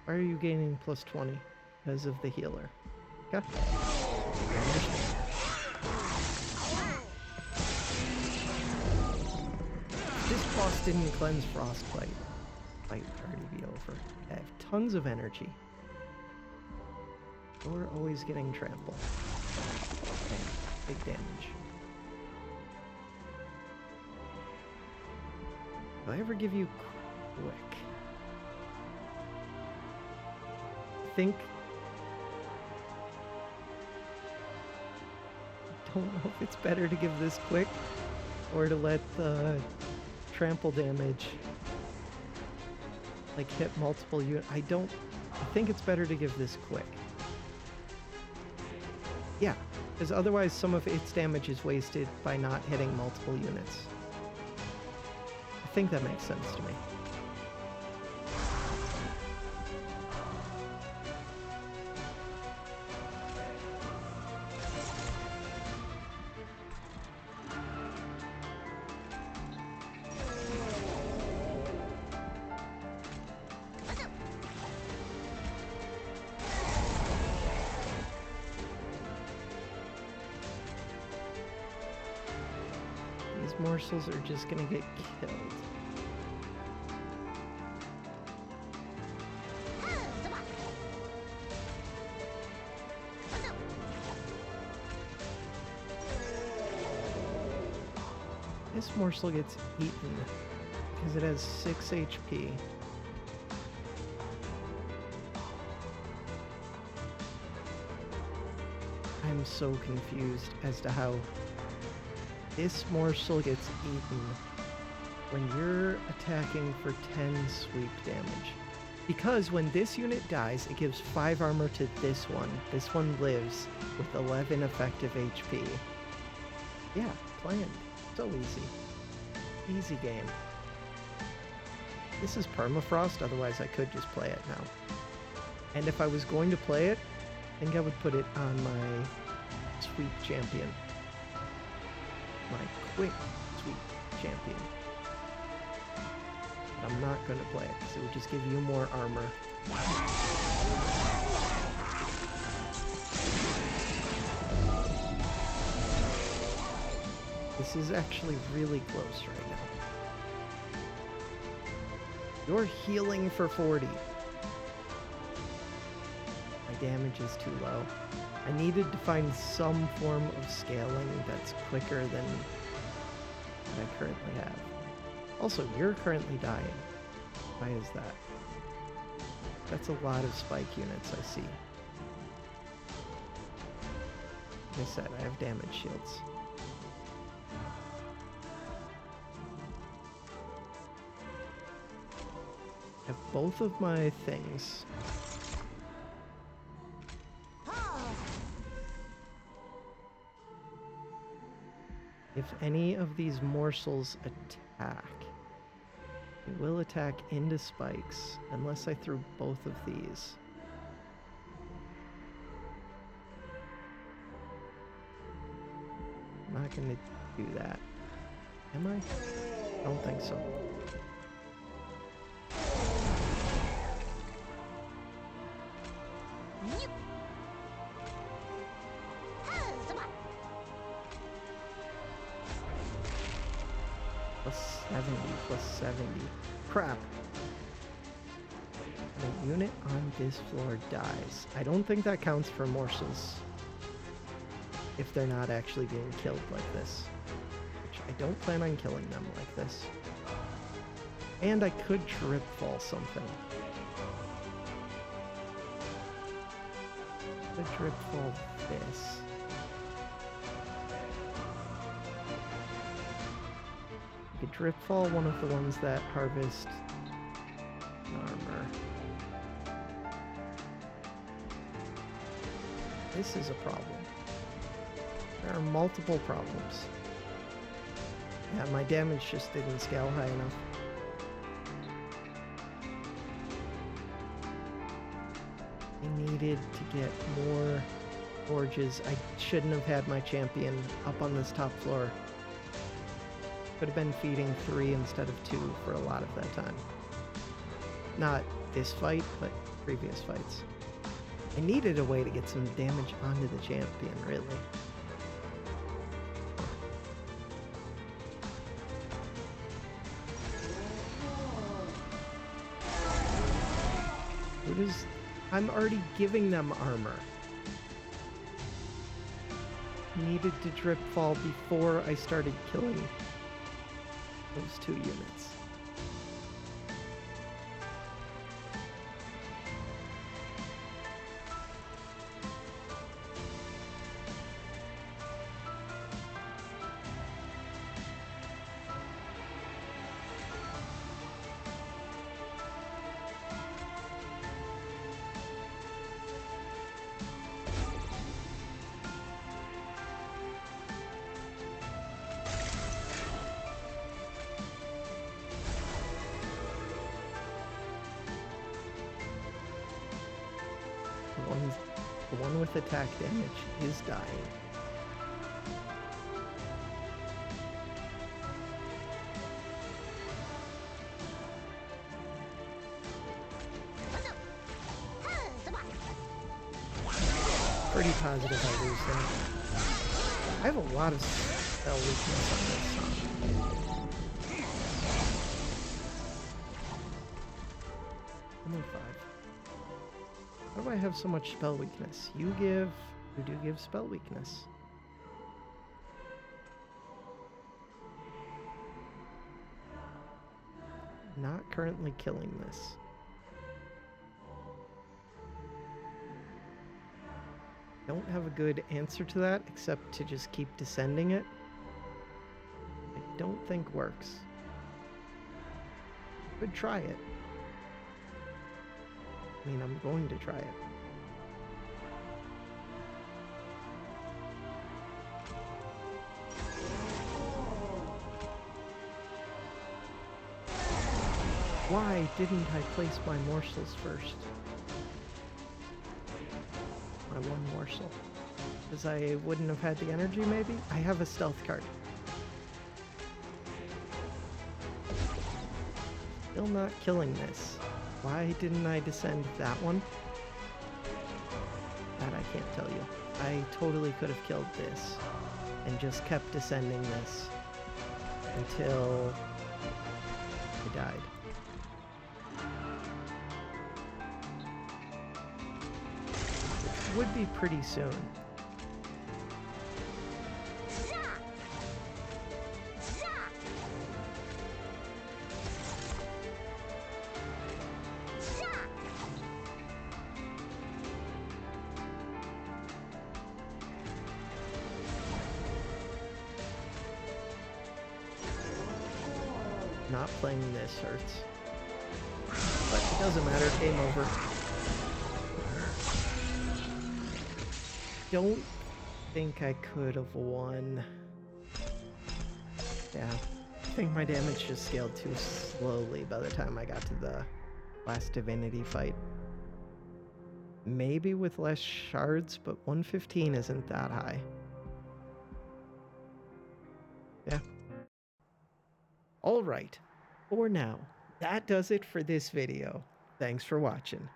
Why are you gaining plus 20? Because of the healer. Okay. I understand. If this boss didn't cleanse Frostbite, fight would already be over. I have tons of energy. You're always getting trampled. Bam. Big damage. Do I ever give you quick? I think... I don't know if it's better to give this quick or to let the trample damage like hit multiple units. I think it's better to give this quick. Yeah, because otherwise some of its damage is wasted by not hitting multiple units. I think that makes sense to me. These morsels are just gonna get killed. This morsel gets eaten because it has 6 HP. I'm so confused as to how this morsel gets eaten when you're attacking for 10 sweep damage. Because when this unit dies, it gives 5 armor to this one. This one lives with 11 effective HP. Yeah, planned. So easy. Easy game. This is permafrost, otherwise I could just play it now. And if I was going to play it, I think I would put it on my sweep champion. My quick sweep champion. But I'm not going to play it because it would just give you more armor. This is actually really close right now. You're healing for 40. My damage is too low. I needed to find some form of scaling that's quicker than what I currently have. Also, you're currently dying. Why is that? That's a lot of spike units I see. Like I said, I have damage shields. I have both of my things. If any of these morsels attack, it will attack into spikes unless I threw both of these. I'm not going to do that. Am I? I don't think so. Plus 70. Crap. The unit on this floor dies. I don't think that counts for morsels. If they're not actually being killed like this. Which I don't plan on killing them like this. And I could trip fall something. I could trip fall this. You could drip fall one of the ones that harvest armor. This is a problem. There are multiple problems. Yeah, my damage just didn't scale high enough. I needed to get more forges. I shouldn't have had my champion up on this top floor. Could have been feeding 3 instead of 2 for a lot of that time. Not this fight, but previous fights. I needed a way to get some damage onto the champion, really. I'm already giving them armor. Needed to drip fall before I started killing those 2 units. The one with attack damage is dying. Pretty positive I lose that. I have a lot of spell weakness on this song. 105. Why do I have so much spell weakness? You do give spell weakness. Not currently killing this. Don't have a good answer to that except to just keep descending it. I don't think works. Could try it. I mean, I'm going to try it. Why didn't I place my morsels first? My one morsel. Because I wouldn't have had the energy, maybe? I have a stealth card. Still not killing this. Why didn't I descend that one? That I can't tell you. I totally could have killed this and just kept descending this until I died. Which would be pretty soon. Not playing this hurts. But it doesn't matter, game over. Don't think I could have won. Yeah, I think my damage just scaled too slowly by the time I got to the last Divinity fight. Maybe with less shards, but 115 isn't that high. Yeah. Alright, for now, that does it for this video. Thanks for watching.